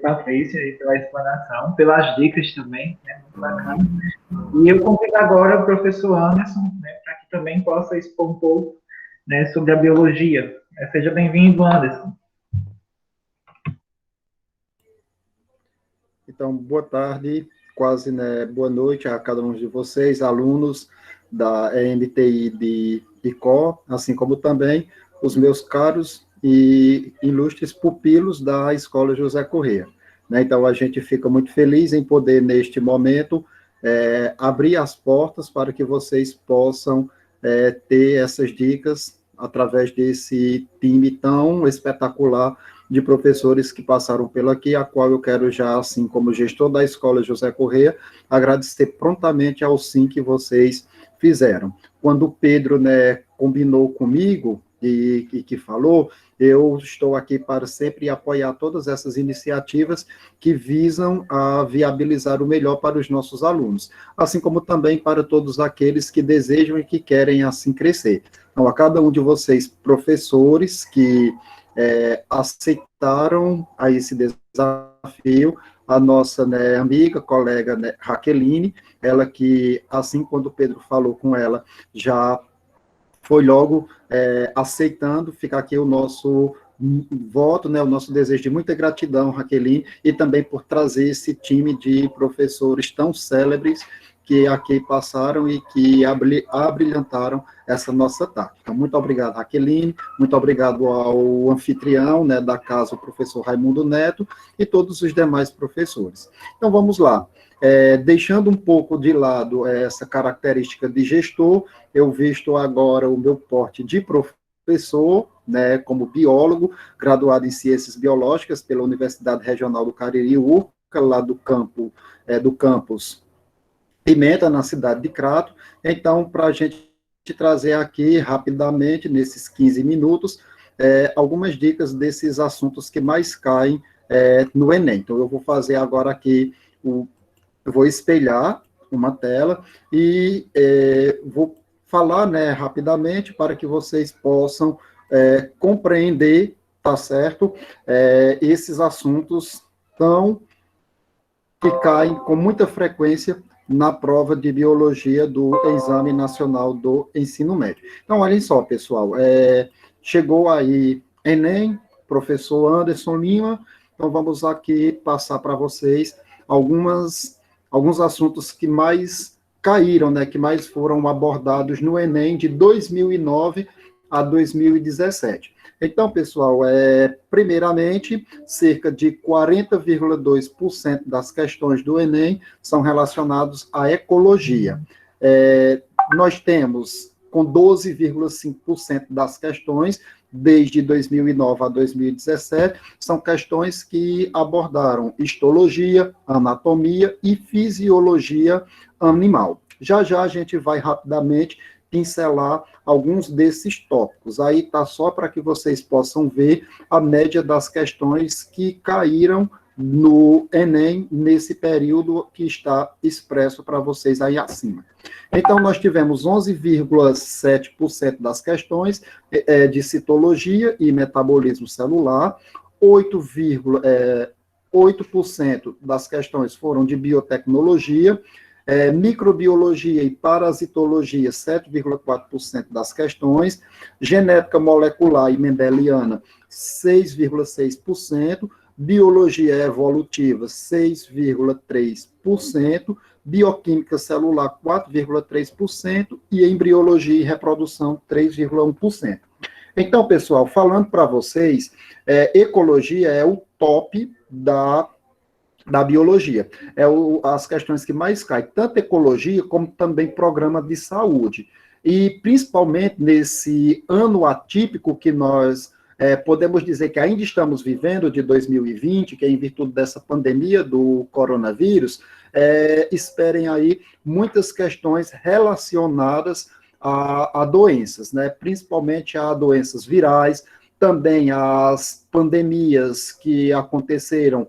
Patrícia, pela explanação, pelas dicas também, né, muito bacana. E eu convido agora o professor Anderson, né, para que também possa expor um pouco, né, sobre a biologia. Seja bem-vindo, Anderson. Então, boa tarde, quase, né, boa noite a cada um de vocês, alunos da EMTI de Icó, assim como também os meus caros e ilustres pupilos da Escola José Corrêa. Né? Então, a gente fica muito feliz em poder, neste momento, abrir as portas para que vocês possam ter essas dicas através desse time tão espetacular de professores que passaram pelo aqui, a qual eu quero já, assim como gestor da Escola José Corrêa, agradecer prontamente ao sim que vocês fizeram. Quando o Pedro, né, combinou comigo e que falou, eu estou aqui para sempre apoiar todas essas iniciativas que visam a viabilizar o melhor para os nossos alunos, assim como também para todos aqueles que desejam e que querem assim crescer. Então, a cada um de vocês, professores, que aceitaram a esse desafio, a nossa, né, amiga, colega, né, Raqueline, ela que, assim, quando o Pedro falou com ela, já foi logo aceitando, fica aqui o nosso voto, né, o nosso desejo de muita gratidão, Raqueline, e também por trazer esse time de professores tão célebres que aqui passaram e que abrilhantaram essa nossa tarde. Então, muito obrigado, Raqueline, muito obrigado ao anfitrião, né, da casa, o professor Raimundo Neto, e todos os demais professores. Então, vamos lá. Deixando um pouco de lado essa característica de gestor, eu visto agora o meu porte de professor, né, como biólogo, graduado em Ciências Biológicas pela Universidade Regional do Cariri, URCA, lá do campus Pimenta, na cidade de Crato. Então, para a gente trazer aqui rapidamente, nesses 15 minutos, algumas dicas desses assuntos que mais caem no Enem. Então, eu vou fazer agora aqui, eu vou espelhar uma tela e vou falar, né, rapidamente para que vocês possam compreender, tá certo, esses assuntos que caem com muita frequência na prova de biologia do Exame Nacional do Ensino Médio. Então, olhem só, pessoal, chegou aí Enem, professor Anderson Lima, então vamos aqui passar para vocês alguns assuntos que mais caíram, né, que mais foram abordados no Enem de 2009 a 2017. Então, pessoal, primeiramente, cerca de 40,2% das questões do Enem são relacionadas à ecologia. Nós temos, com 12,5% das questões, desde 2009 a 2017, são questões que abordaram histologia, anatomia e fisiologia animal. Já a gente vai rapidamente pincelar alguns desses tópicos. Aí tá só para que vocês possam ver a média das questões que caíram no Enem nesse período que está expresso para vocês aí acima. Então, nós tivemos 11,7% das questões de citologia e metabolismo celular, 8% das questões foram de biotecnologia, microbiologia e parasitologia, 7,4% das questões, genética molecular e mendeliana, 6,6%, biologia evolutiva, 6,3%, bioquímica celular, 4,3%, e embriologia e reprodução, 3,1%. Então, pessoal, falando para vocês, ecologia é o top da biologia. As questões que mais caem, tanto ecologia como também programa de saúde. E, principalmente, nesse ano atípico que nós podemos dizer que ainda estamos vivendo, de 2020, que é em virtude dessa pandemia do coronavírus, esperem aí muitas questões relacionadas a doenças, né? Principalmente a doenças virais, também as pandemias que aconteceram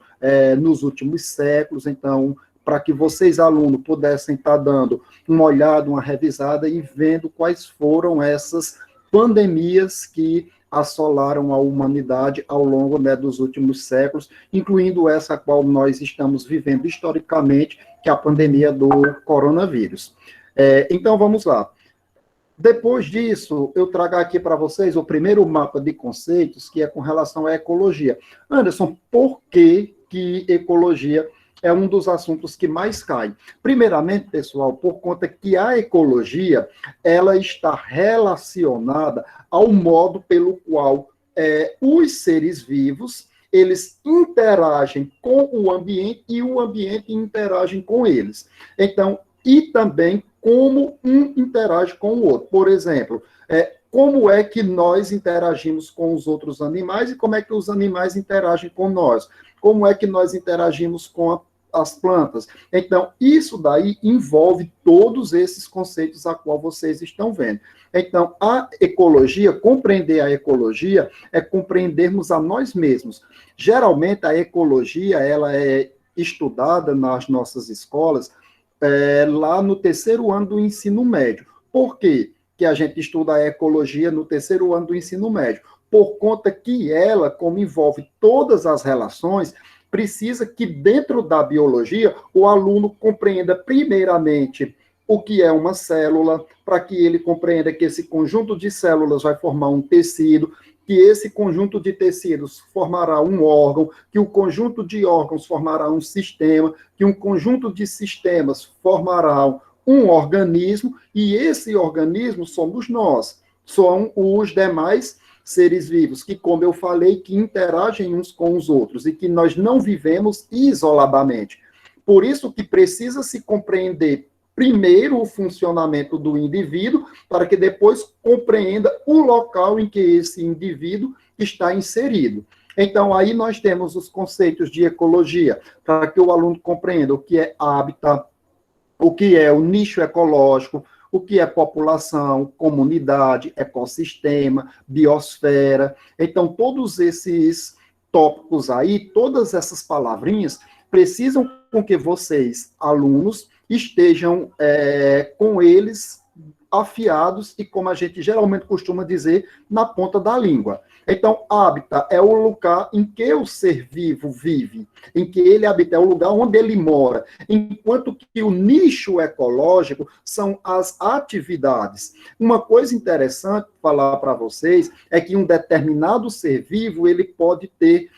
nos últimos séculos. Então, para que vocês, alunos, pudessem estar dando uma olhada, uma revisada e vendo quais foram essas pandemias que assolaram a humanidade ao longo, né, dos últimos séculos, incluindo essa a qual nós estamos vivendo historicamente, que é a pandemia do coronavírus. Então, vamos lá. Depois disso, eu trago aqui para vocês o primeiro mapa de conceitos, que é com relação à ecologia. Anderson, por que ecologia é um dos assuntos que mais cai? Primeiramente, pessoal, por conta que a ecologia, ela está relacionada ao modo pelo qual os seres vivos, eles interagem com o ambiente e o ambiente interage com eles. Então, e também como um interage com o outro. Por exemplo, como é que nós interagimos com os outros animais e como é que os animais interagem com nós? Como é que nós interagimos com as plantas? Então, isso daí envolve todos esses conceitos a qual vocês estão vendo. Então, a ecologia, compreender a ecologia, é compreendermos a nós mesmos. Geralmente, a ecologia, ela é estudada nas nossas escolas, lá no terceiro ano do ensino médio. Por quê que a gente estuda a ecologia no terceiro ano do ensino médio? Por conta que ela, como envolve todas as relações, precisa que dentro da biologia o aluno compreenda primeiramente o que é uma célula, para que ele compreenda que esse conjunto de células vai formar um tecido, que esse conjunto de tecidos formará um órgão, que o conjunto de órgãos formará um sistema, que um conjunto de sistemas formará um organismo, e esse organismo somos nós, são os demais seres vivos, que, como eu falei, que interagem uns com os outros, e que nós não vivemos isoladamente. Por isso que precisa se compreender primeiro o funcionamento do indivíduo, para que depois compreenda o local em que esse indivíduo está inserido. Então, aí nós temos os conceitos de ecologia, para que o aluno compreenda o que é hábitat, o que é o nicho ecológico, o que é população, comunidade, ecossistema, biosfera. Então, todos esses tópicos aí, todas essas palavrinhas, precisam com que vocês, alunos, estejam com eles afiados e, como a gente geralmente costuma dizer, na ponta da língua. Então, hábitat é o lugar em que o ser vivo vive, em que ele habita, é o lugar onde ele mora, enquanto que o nicho ecológico são as atividades. Uma coisa interessante falar para vocês é que um determinado ser vivo, ele pode ter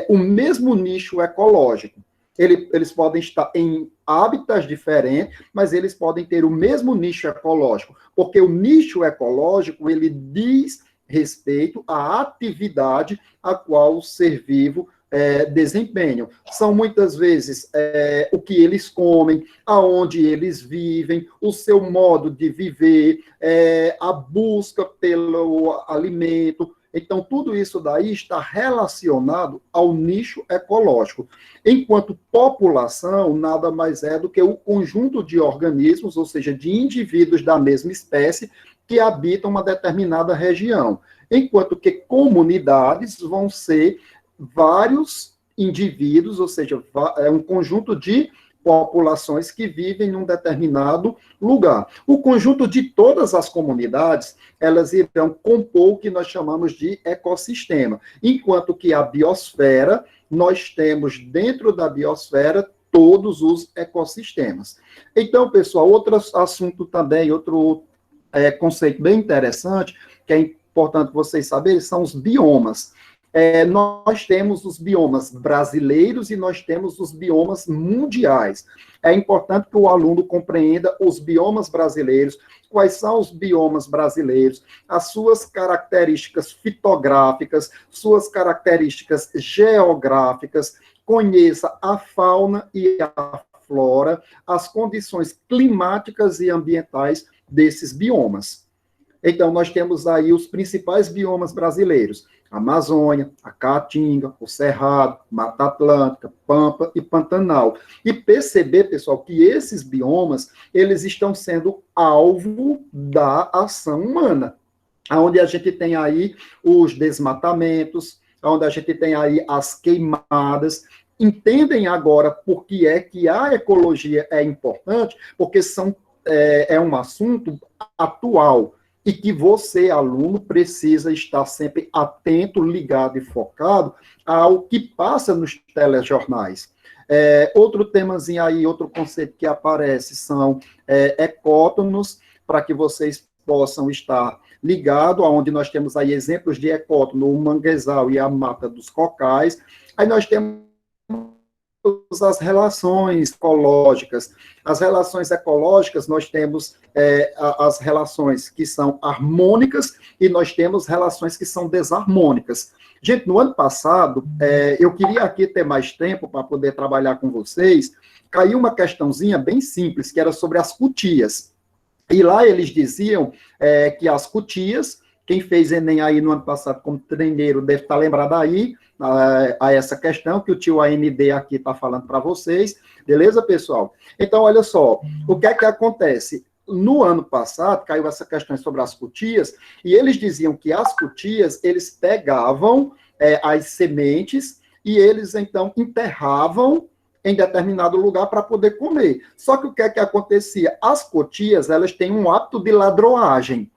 o mesmo nicho ecológico. Eles podem estar em hábitats diferentes, mas eles podem ter o mesmo nicho ecológico, porque o nicho ecológico, ele diz respeito à atividade a qual o ser vivo desempenham. São muitas vezes o que eles comem, aonde eles vivem, o seu modo de viver, a busca pelo alimento. Então, tudo isso daí está relacionado ao nicho ecológico. Enquanto população, nada mais é do que o conjunto de organismos, ou seja, de indivíduos da mesma espécie, que habitam uma determinada região. Enquanto que comunidades vão ser vários indivíduos, ou seja, é um conjunto de populações que vivem em um determinado lugar. O conjunto de todas as comunidades, elas irão compor o que nós chamamos de ecossistema, enquanto que a biosfera, nós temos dentro da biosfera todos os ecossistemas. Então, pessoal, outro assunto também, outro conceito bem interessante, que é importante vocês saberem, são os biomas. Nós temos os biomas brasileiros e nós temos os biomas mundiais. É importante que o aluno compreenda os biomas brasileiros, quais são os biomas brasileiros, as suas características fitográficas, suas características geográficas, conheça a fauna e a flora, as condições climáticas e ambientais desses biomas. Então, nós temos aí os principais biomas brasileiros: a Amazônia, a Caatinga, o Cerrado, Mata Atlântica, Pampa e Pantanal. E perceber, pessoal, que esses biomas, eles estão sendo alvo da ação humana, onde a gente tem aí os desmatamentos, onde a gente tem aí as queimadas. Entendem agora por que é que a ecologia é importante? Porque é um assunto atual, e que você, aluno, precisa estar sempre atento, ligado e focado ao que passa nos telejornais. Outro temazinho aí, outro conceito que aparece são ecótonos, para que vocês possam estar ligados, onde nós temos aí exemplos de ecótono, o manguezal e a mata dos cocais. Aí nós temos as relações ecológicas. As relações ecológicas, nós temos as relações que são harmônicas e nós temos relações que são desarmônicas. Gente, no ano passado, eu queria aqui ter mais tempo para poder trabalhar com vocês, caiu uma questãozinha bem simples, que era sobre as cutias. E lá eles diziam que as cutias, quem fez Enem aí no ano passado como treineiro deve estar lembrado aí, a essa questão que o tio AMD aqui está falando para vocês, beleza, pessoal? Então, olha só, o que é que acontece? No ano passado, caiu essa questão sobre as cutias, e eles diziam que as cutias, eles pegavam as sementes e eles, então, enterravam em determinado lugar para poder comer. Só que o que é que acontecia? As cutias, elas têm um hábito de ladroagem.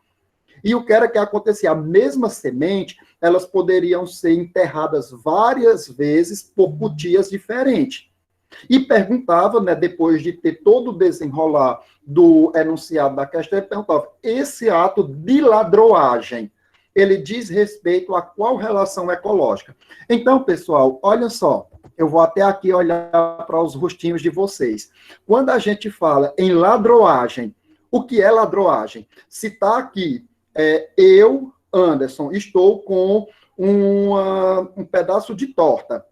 E o que era que acontecia? A mesma semente, elas poderiam ser enterradas várias vezes por cutias diferentes. E perguntava, né, depois de ter todo o desenrolar do enunciado da questão, ele perguntava, esse ato de ladroagem, ele diz respeito a qual relação ecológica? Então, pessoal, olha só, eu vou até aqui olhar para os rostinhos de vocês. Quando a gente fala em ladroagem, o que é ladroagem? Se está aqui, eu, Anderson, estou com um pedaço de torta.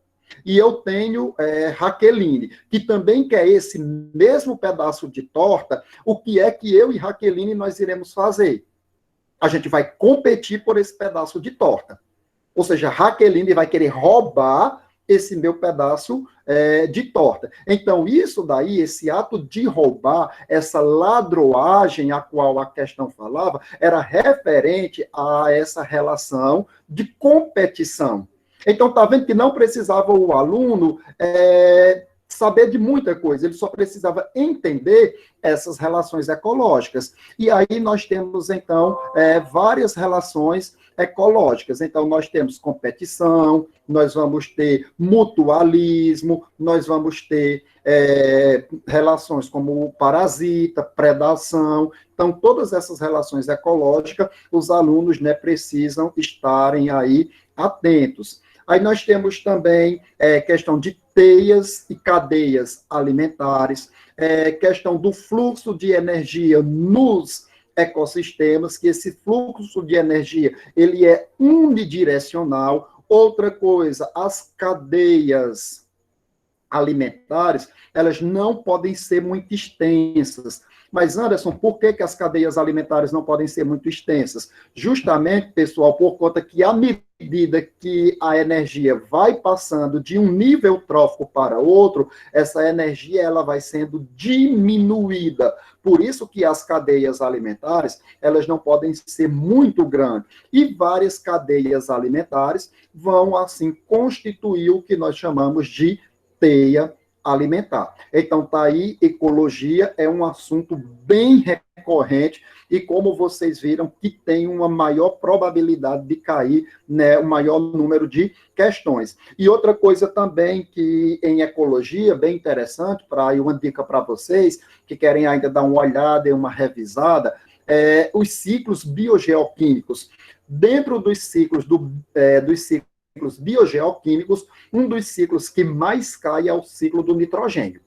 E eu tenho Raqueline, que também quer esse mesmo pedaço de torta. O que é que eu e Raqueline nós iremos fazer? A gente vai competir por esse pedaço de torta. Ou seja, Raqueline vai querer roubar esse meu pedaço de torta. Então, isso daí, esse ato de roubar, essa ladroagem a qual a questão falava, era referente a essa relação de competição. Então, está vendo que não precisava o aluno saber de muita coisa, ele só precisava entender essas relações ecológicas. E aí nós temos, então, várias relações ecológicas. Então, nós temos competição, nós vamos ter mutualismo, nós vamos ter relações como parasita, predação. Então, todas essas relações ecológicas, os alunos, né, precisam estarem aí atentos. Aí nós temos também questão de teias e cadeias alimentares, questão do fluxo de energia nos ecossistemas, que esse fluxo de energia, ele é unidirecional. Outra coisa, as cadeias alimentares, elas não podem ser muito extensas. Mas, Anderson, por que as cadeias alimentares não podem ser muito extensas? Justamente, pessoal, por conta que à medida que a energia vai passando de um nível trófico para outro, essa energia ela vai sendo diminuída. Por isso que as cadeias alimentares, elas não podem ser muito grandes. E várias cadeias alimentares vão, assim, constituir o que nós chamamos de teia alimentar. Então, tá aí, ecologia é um assunto bem recorrente e, como vocês viram, que tem uma maior probabilidade de cair, né, o maior número de questões. E outra coisa também que em ecologia, bem interessante, para aí uma dica para vocês que querem ainda dar uma olhada e uma revisada, os ciclos biogeoquímicos. Dentro dos ciclos biogeoquímicos, um dos ciclos que mais cai é o ciclo do nitrogênio.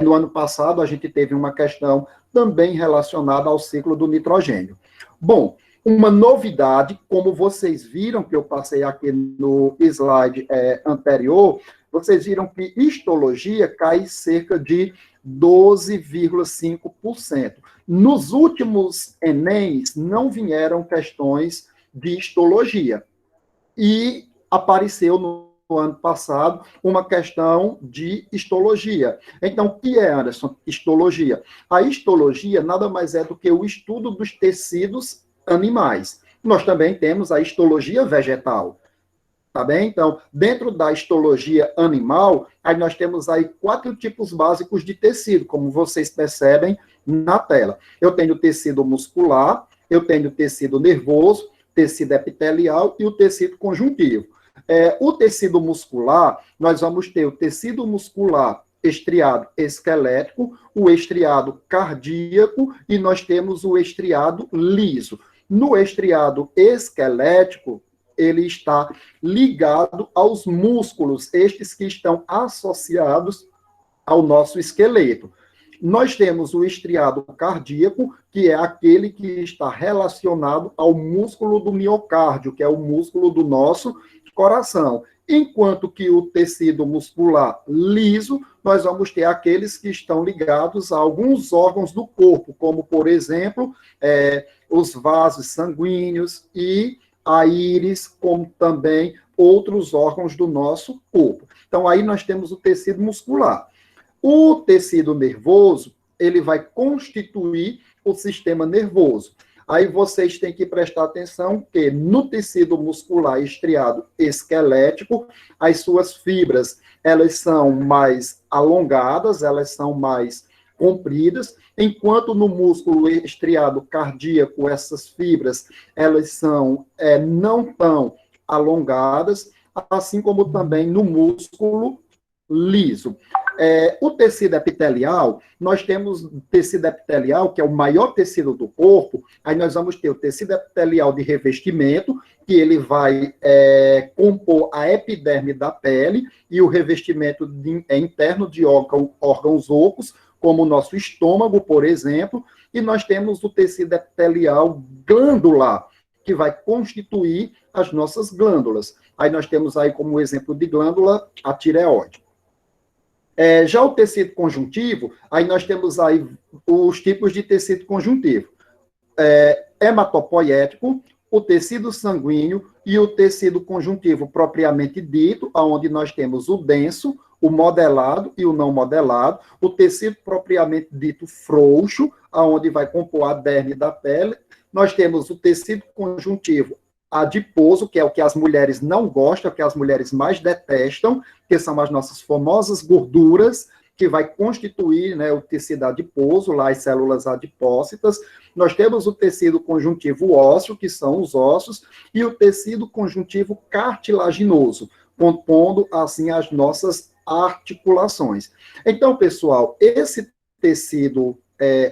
No ano passado, a gente teve uma questão também relacionada ao ciclo do nitrogênio. Bom, uma novidade, como vocês viram, que eu passei aqui no slide anterior, vocês viram que histologia cai cerca de 12,5%. Nos últimos Enems, não vieram questões de histologia. E apareceu no ano passado uma questão de histologia. Então, o que é, Anderson, histologia? A histologia nada mais é do que o estudo dos tecidos animais. Nós também temos a histologia vegetal, tá bem? Então, dentro da histologia animal, aí nós temos aí 4 tipos básicos de tecido, como vocês percebem na tela. Eu tenho tecido muscular, eu tenho tecido nervoso, tecido epitelial e o tecido conjuntivo. O tecido muscular, nós vamos ter o tecido muscular estriado esquelético, o estriado cardíaco e nós temos o estriado liso. No estriado esquelético, ele está ligado aos músculos, estes que estão associados ao nosso esqueleto. Nós temos o estriado cardíaco, que é aquele que está relacionado ao músculo do miocárdio, que é o músculo do nosso coração. Enquanto que o tecido muscular liso, nós vamos ter aqueles que estão ligados a alguns órgãos do corpo, como, por exemplo, os vasos sanguíneos e a íris, como também outros órgãos do nosso corpo. Então, aí nós temos o tecido muscular. O tecido nervoso, ele vai constituir o sistema nervoso. Aí vocês têm que prestar atenção que no tecido muscular estriado esquelético, as suas fibras, elas são mais alongadas, elas são mais compridas, enquanto no músculo estriado cardíaco, essas fibras, elas são não tão alongadas, assim como também no músculo liso. O tecido epitelial, nós temos o tecido epitelial, que é o maior tecido do corpo, aí nós vamos ter o tecido epitelial de revestimento, que ele vai compor a epiderme da pele e o revestimento interno de órgãos ocos, como o nosso estômago, por exemplo, e nós temos o tecido epitelial glandular, que vai constituir as nossas glândulas. Aí nós temos aí como exemplo de glândula a tireoide. Já o tecido conjuntivo, aí nós temos aí os tipos de tecido conjuntivo. Hematopoético, o tecido sanguíneo e o tecido conjuntivo propriamente dito, onde nós temos o denso, o modelado e o não modelado, o tecido propriamente dito frouxo, onde vai compor a derme da pele. Nós temos o tecido conjuntivo adiposo, que é o que as mulheres não gostam, que as mulheres mais detestam, que são as nossas famosas gorduras, que vai constituir, né, o tecido adiposo, lá as células adipócitas. Nós temos o tecido conjuntivo ósseo, que são os ossos, e o tecido conjuntivo cartilaginoso, compondo, assim, as nossas articulações. Então, pessoal, esse tecido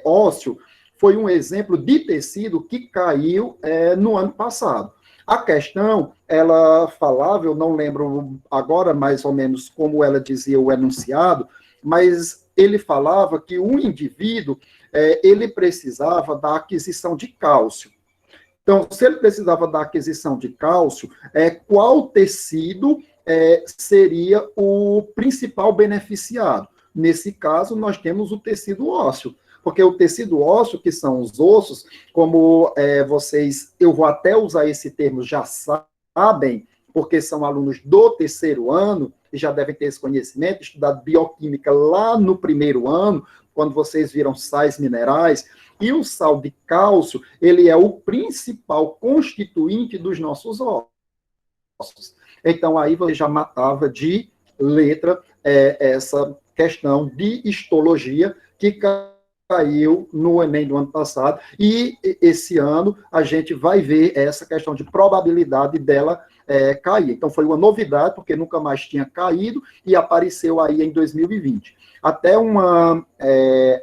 ósseo foi um exemplo de tecido que caiu no ano passado. A questão, ela falava, eu não lembro agora mais ou menos como ela dizia o enunciado, mas ele falava que o indivíduo, ele precisava da aquisição de cálcio. Então, se ele precisava da aquisição de cálcio, qual tecido seria o principal beneficiado? Nesse caso, nós temos o tecido ósseo, porque o tecido ósseo, que são os ossos, como eu vou até usar esse termo, já sabem, porque são alunos do terceiro ano, e já devem ter esse conhecimento, estudado bioquímica lá no primeiro ano, quando vocês viram sais minerais, e o sal de cálcio, ele é o principal constituinte dos nossos ossos. Então, aí você já matava de letra questão de histologia que caiu no Enem do ano passado, e esse ano a gente vai ver essa questão de probabilidade dela cair. Então, foi uma novidade, porque nunca mais tinha caído, e apareceu aí em 2020. Até uma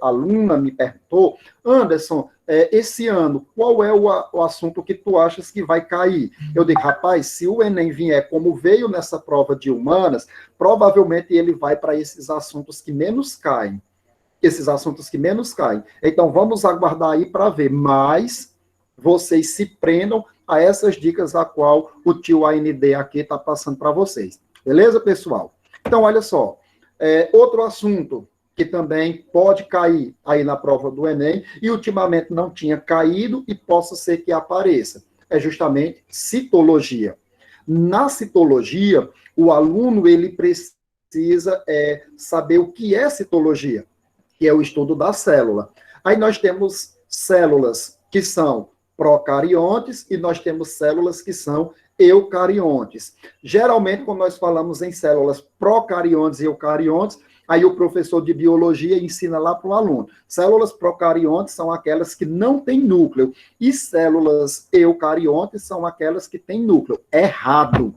aluna me perguntou, Anderson, esse ano, qual é o assunto que tu achas que vai cair? Eu digo, rapaz, se o Enem vier como veio nessa prova de humanas, provavelmente ele vai para esses assuntos que menos caem. Então, vamos aguardar aí para ver, mas vocês se prendam a essas dicas a qual o tio AND aqui está passando para vocês. Beleza, pessoal? Então, olha só, outro assunto que também pode cair aí na prova do Enem, e ultimamente não tinha caído e possa ser que apareça, é justamente citologia. Na citologia, o aluno ele precisa saber o que é citologia, que é o estudo da célula. Aí nós temos células que são procariontes e nós temos células que são eucariontes. Geralmente, quando nós falamos em células procariontes e eucariontes, aí o professor de biologia ensina lá para o aluno. Células procariontes são aquelas que não têm núcleo, e células eucariontes são aquelas que têm núcleo. Errado.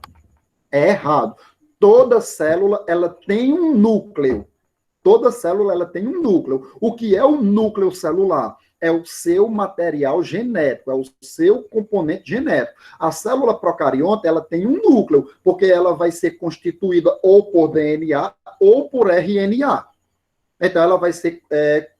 É errado. Toda célula, ela tem um núcleo. Toda célula, ela tem um núcleo. O que é o núcleo celular? É o seu material genético, é o seu componente genético. A célula procarionte, ela tem um núcleo, porque ela vai ser constituída ou por DNA ou por RNA. Então, ela vai ser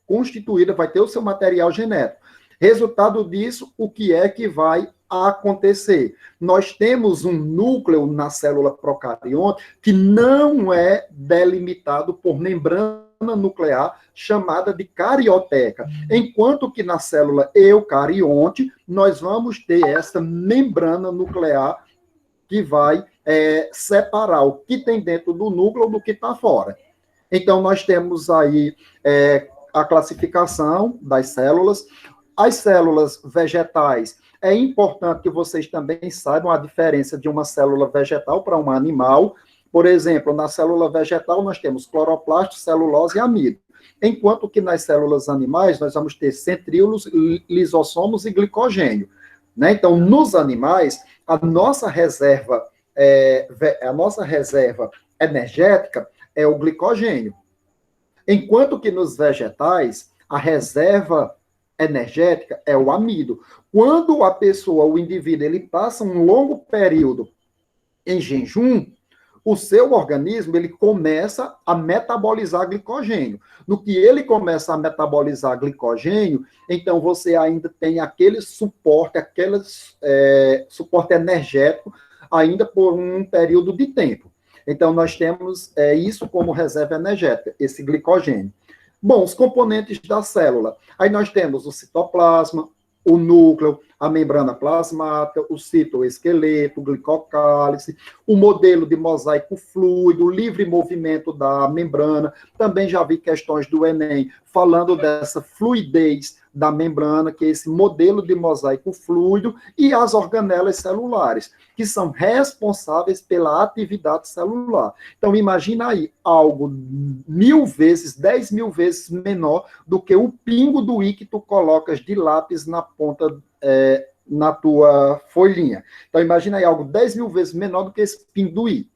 constituída, vai ter o seu material genético. Resultado disso, o que é que vai acontecer? Nós temos um núcleo na célula procarionte que não é delimitado por membrana nuclear chamada de carioteca, enquanto que na célula eucarionte nós vamos ter essa membrana nuclear que vai separar o que tem dentro do núcleo do que está fora. Então nós temos aí a classificação das células. As células vegetais, é importante que vocês também saibam a diferença de uma célula vegetal para uma animal. Por exemplo, na célula vegetal nós temos cloroplasto, celulose e amido. Enquanto que nas células animais nós vamos ter centríolos, lisossomos e glicogênio. Né? Então, nos animais, a nossa reserva energética é o glicogênio. Enquanto que nos vegetais, a reserva energética é o amido. Quando a pessoa, o indivíduo, ele passa um longo período em jejum, o seu organismo ele começa a metabolizar glicogênio. No que ele começa a metabolizar glicogênio, então você ainda tem aquele suporte, suporte energético ainda por um período de tempo. Então nós temos isso como reserva energética, esse glicogênio. Bom, os componentes da célula. Aí nós temos o citoplasma, o núcleo, a membrana plasmática, o citoesqueleto, o glicocálice, o modelo de mosaico fluido, o livre movimento da membrana. Também já vi questões do Enem falando dessa fluidez da membrana, que é esse modelo de mosaico fluido, e as organelas celulares, que são responsáveis pela atividade celular. Então, imagina aí, algo 1000 vezes, 10.000 vezes menor do que o pingo do i que tu colocas de lápis na ponta na tua folhinha. Então, imagina aí algo 10.000 vezes menor do que esse pingo do i.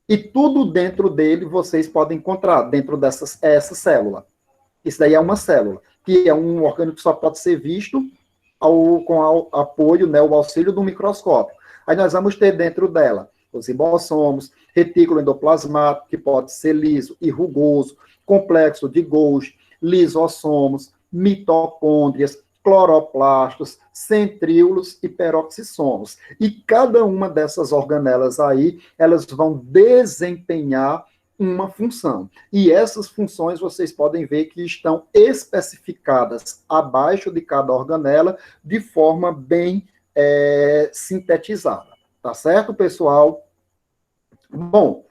E tudo dentro dele vocês podem encontrar, dentro essa célula. Isso daí é uma célula, que é um orgânico que só pode ser visto com o apoio, né, o auxílio do microscópio. Aí nós vamos ter dentro dela os ribossomos, retículo endoplasmático, que pode ser liso e rugoso, complexo de Golgi, lisossomos, mitocôndrias, cloroplastos, centríolos e peroxissomos. E cada uma dessas organelas aí, elas vão desempenhar uma função. E essas funções vocês podem ver que estão especificadas abaixo de cada organela de forma bem sintetizada. Tá certo, pessoal? Bom,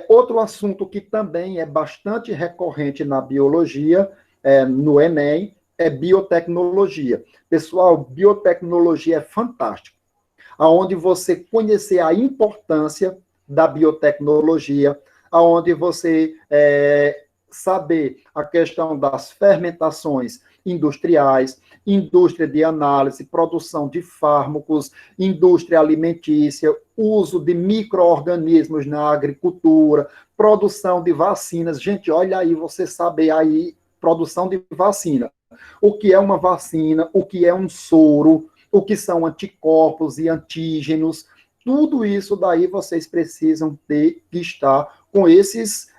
outro assunto que também é bastante recorrente na biologia, no Enem, é biotecnologia. Pessoal, biotecnologia é fantástico. Aonde você conhecer a importância da biotecnologia, aonde você saber a questão das fermentações industriais, indústria de análise, produção de fármacos, indústria alimentícia, uso de micro-organismos na agricultura, produção de vacinas. Gente, olha aí, você saber aí, produção de vacina. O que é uma vacina, o que é um soro, o que são anticorpos e antígenos, tudo isso daí vocês precisam ter que estar com esses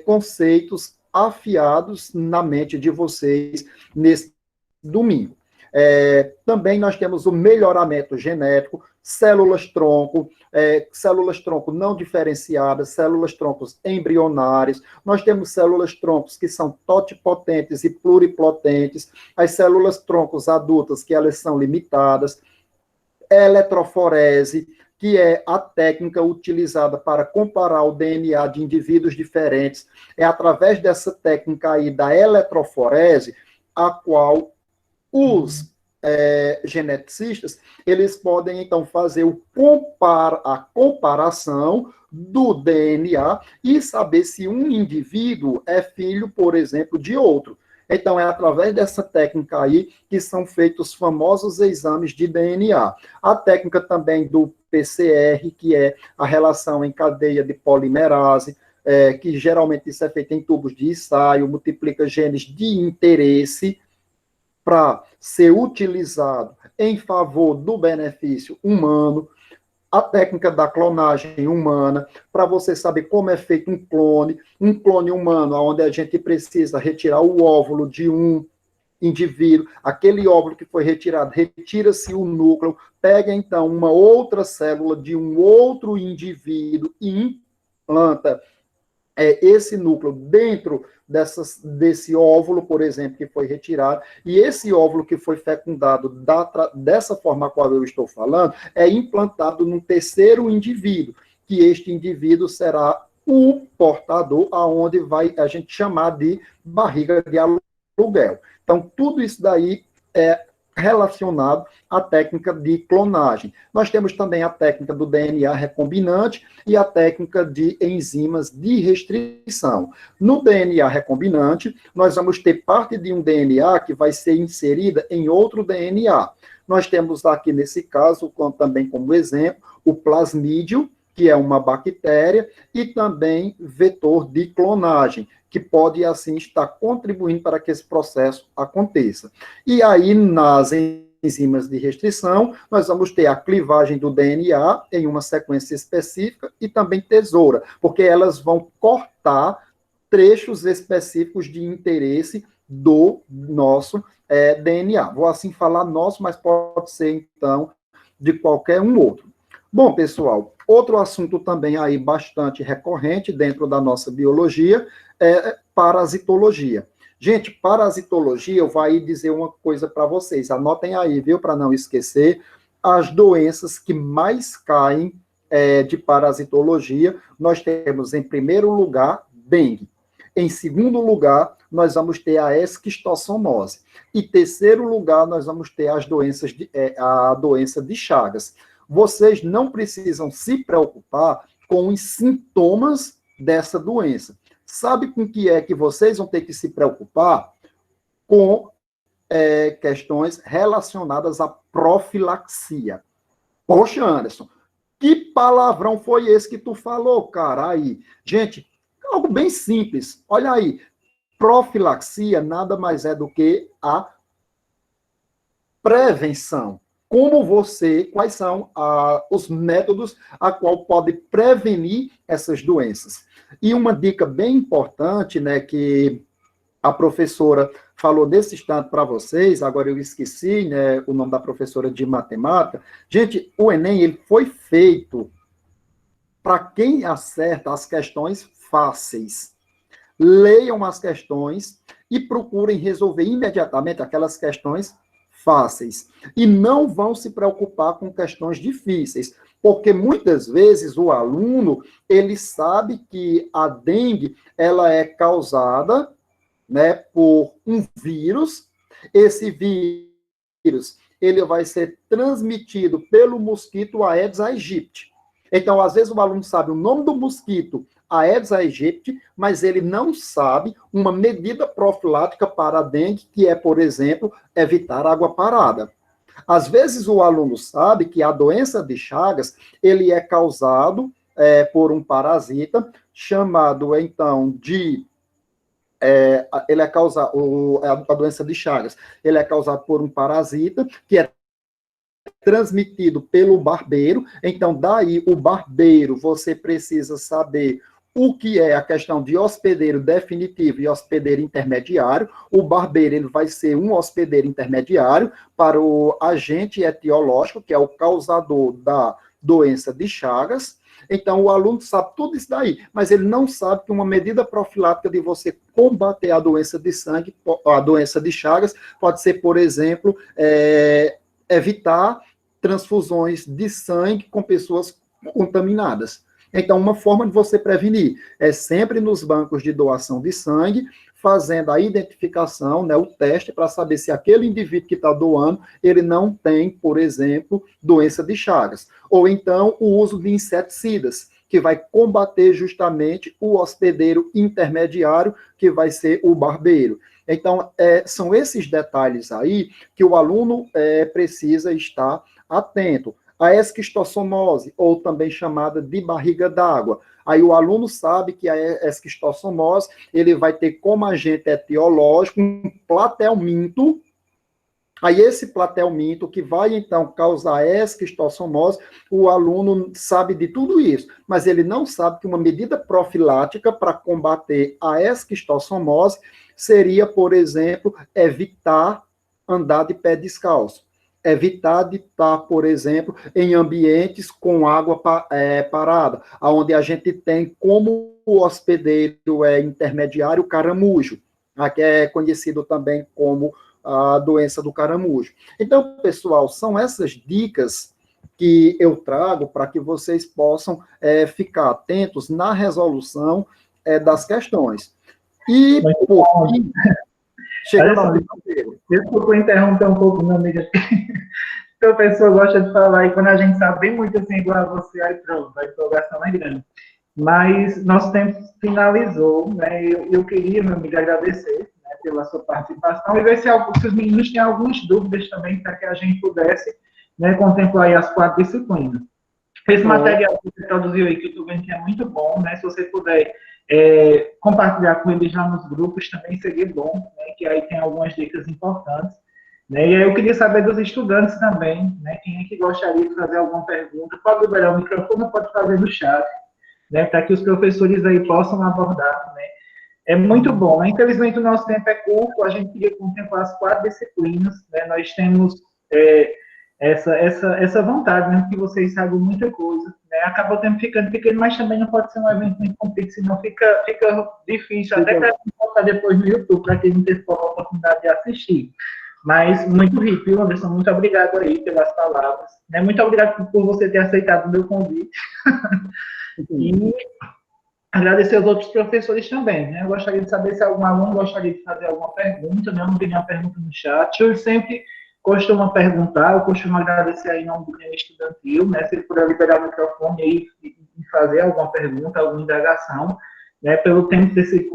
conceitos afiados na mente de vocês nesse domingo. Também nós temos o melhoramento genético, células-tronco não diferenciadas, células-troncos embrionárias, nós temos células-troncos que são totipotentes e pluripotentes, as células-troncos adultas, que elas são limitadas, eletroforese, que é a técnica utilizada para comparar o DNA de indivíduos diferentes, é através dessa técnica aí da eletroforese, a qual os geneticistas, eles podem, então, fazer a comparação do DNA e saber se um indivíduo é filho, por exemplo, de outro. Então, é através dessa técnica aí que são feitos os famosos exames de DNA. A técnica também do PCR, que é a relação em cadeia de polimerase, que geralmente isso é feito em tubos de ensaio, multiplica genes de interesse para ser utilizado em favor do benefício humano. A técnica da clonagem humana, para você saber como é feito um clone humano, onde a gente precisa retirar o óvulo de um indivíduo, aquele óvulo que foi retirado, retira-se o núcleo, pega então uma outra célula de um outro indivíduo e implanta esse núcleo dentro desse óvulo, por exemplo, que foi retirado, e esse óvulo que foi fecundado dessa forma a qual eu estou falando, é implantado num terceiro indivíduo, que este indivíduo será o portador, aonde vai a gente chamar de barriga de aluguel. Então, tudo isso daí é relacionado à técnica de clonagem. Nós temos também a técnica do DNA recombinante e a técnica de enzimas de restrição. No DNA recombinante, nós vamos ter parte de um DNA que vai ser inserida em outro DNA. Nós temos aqui, nesse caso, também como exemplo, o plasmídio, que é uma bactéria, e também vetor de clonagem, que pode, assim, estar contribuindo para que esse processo aconteça. E aí, nas enzimas de restrição, nós vamos ter a clivagem do DNA em uma sequência específica e também tesoura, porque elas vão cortar trechos específicos de interesse do nosso DNA. Vou assim falar nosso, mas pode ser, então, de qualquer um outro. Bom, pessoal, outro assunto também aí bastante recorrente dentro da nossa biologia é parasitologia. Gente, parasitologia, eu vou aí dizer uma coisa para vocês, anotem aí, viu, para não esquecer, as doenças que mais caem de parasitologia, nós temos em primeiro lugar, dengue. Em segundo lugar, nós vamos ter a esquistossomose. E terceiro lugar, nós vamos ter a doença de Chagas. Vocês não precisam se preocupar com os sintomas dessa doença. Sabe com que é que vocês vão ter que se preocupar? Com questões relacionadas à profilaxia. Poxa, Anderson, que palavrão foi esse que tu falou, cara? Aí, gente, algo bem simples. Olha aí, profilaxia nada mais é do que a prevenção. Quais são os métodos a qual pode prevenir essas doenças. E uma dica bem importante, né, que a professora falou desse instante para vocês, agora eu esqueci, né, o nome da professora de matemática. Gente, o Enem ele foi feito para quem acerta as questões fáceis. Leiam as questões e procurem resolver imediatamente aquelas questões fáceis. E não vão se preocupar com questões difíceis, porque muitas vezes o aluno, ele sabe que a dengue, ela é causada, né, por um vírus. Esse vírus, ele vai ser transmitido pelo mosquito Aedes aegypti. Então, às vezes o aluno sabe o nome do mosquito Aedes aegypti, mas ele não sabe uma medida profilática para a dengue, que é, por exemplo, evitar água parada. Às vezes o aluno sabe que a doença de Chagas, ele é causado por um parasita, chamado, então, de... ele é causado, a doença de Chagas, ele é causado por um parasita, que é transmitido pelo barbeiro. Então, daí, o barbeiro, você precisa saber o que é a questão de hospedeiro definitivo e hospedeiro intermediário. O barbeiro, ele vai ser um hospedeiro intermediário para o agente etiológico, que é o causador da doença de Chagas. Então, o aluno sabe tudo isso daí, mas ele não sabe que uma medida profilática de você combater a doença de sangue, a doença de Chagas, pode ser, por exemplo, evitar transfusões de sangue com pessoas contaminadas. Então, uma forma de você prevenir é sempre nos bancos de doação de sangue, fazendo a identificação, né, o teste, para saber se aquele indivíduo que está doando, ele não tem, por exemplo, doença de Chagas. Ou então, o uso de inseticidas, que vai combater justamente o hospedeiro intermediário, que vai ser o barbeiro. Então, são esses detalhes aí que o aluno precisa estar atento. A esquistossomose, ou também chamada de barriga d'água. Aí o aluno sabe que a esquistossomose, ele vai ter como agente etiológico um platelminto. Aí esse platelminto que vai, então, causar esquistossomose, o aluno sabe de tudo isso, mas ele não sabe que uma medida profilática para combater a esquistossomose seria, por exemplo, evitar andar de pé descalço. Evitar de estar, por exemplo, em ambientes com água parada, onde a gente tem como hospedeiro intermediário o caramujo, que é conhecido também como a doença do caramujo. Então, pessoal, são essas dicas que eu trago para que vocês possam ficar atentos na resolução das questões. E, por fim, chegando ao desculpa interromper um pouco, meu amigo. O professor gosta de falar, e quando a gente sabe bem muito assim, igual a você, aí pronto, a empolgação é grande. Mas nosso tempo finalizou, né? Eu queria, meu amigo, agradecer, né, pela sua participação e ver se os meninos têm algumas dúvidas também, para que a gente pudesse, né, contemplar aí as 4 disciplinas. Esse material que você produziu aí, que eu estou vendo que é muito bom, né? Se você puder compartilhar com eles já nos grupos, também seria bom, né? Que aí tem algumas dicas importantes. Né? E aí eu queria saber dos estudantes também, né? Quem é que gostaria de fazer alguma pergunta, pode liberar o microfone, pode fazer no chat, né? Para que os professores aí possam abordar, né? É muito bom, né? Infelizmente o nosso tempo é curto, a gente queria contemplar as 4 disciplinas, né? Nós temos essa vontade, né? Que vocês saibam muita coisa, né? Acaba o tempo ficando pequeno, mas também não pode ser um evento muito completo, senão fica difícil, até para botar depois no YouTube, para quem não teve a oportunidade de assistir. Mas muito rico, viu, Anderson? Muito obrigado aí pelas palavras. Né? Muito obrigado por você ter aceitado o meu convite. E agradecer aos outros professores também. Né? Eu gostaria de saber se algum aluno gostaria de fazer alguma pergunta. Né? Eu não vi nenhuma pergunta no chat. Eu sempre costumo perguntar, eu costumo agradecer aí em nome do Grêmio Estudantil, né? Se ele puder liberar o microfone aí e fazer alguma pergunta, alguma indagação, né? Pelo tempo desse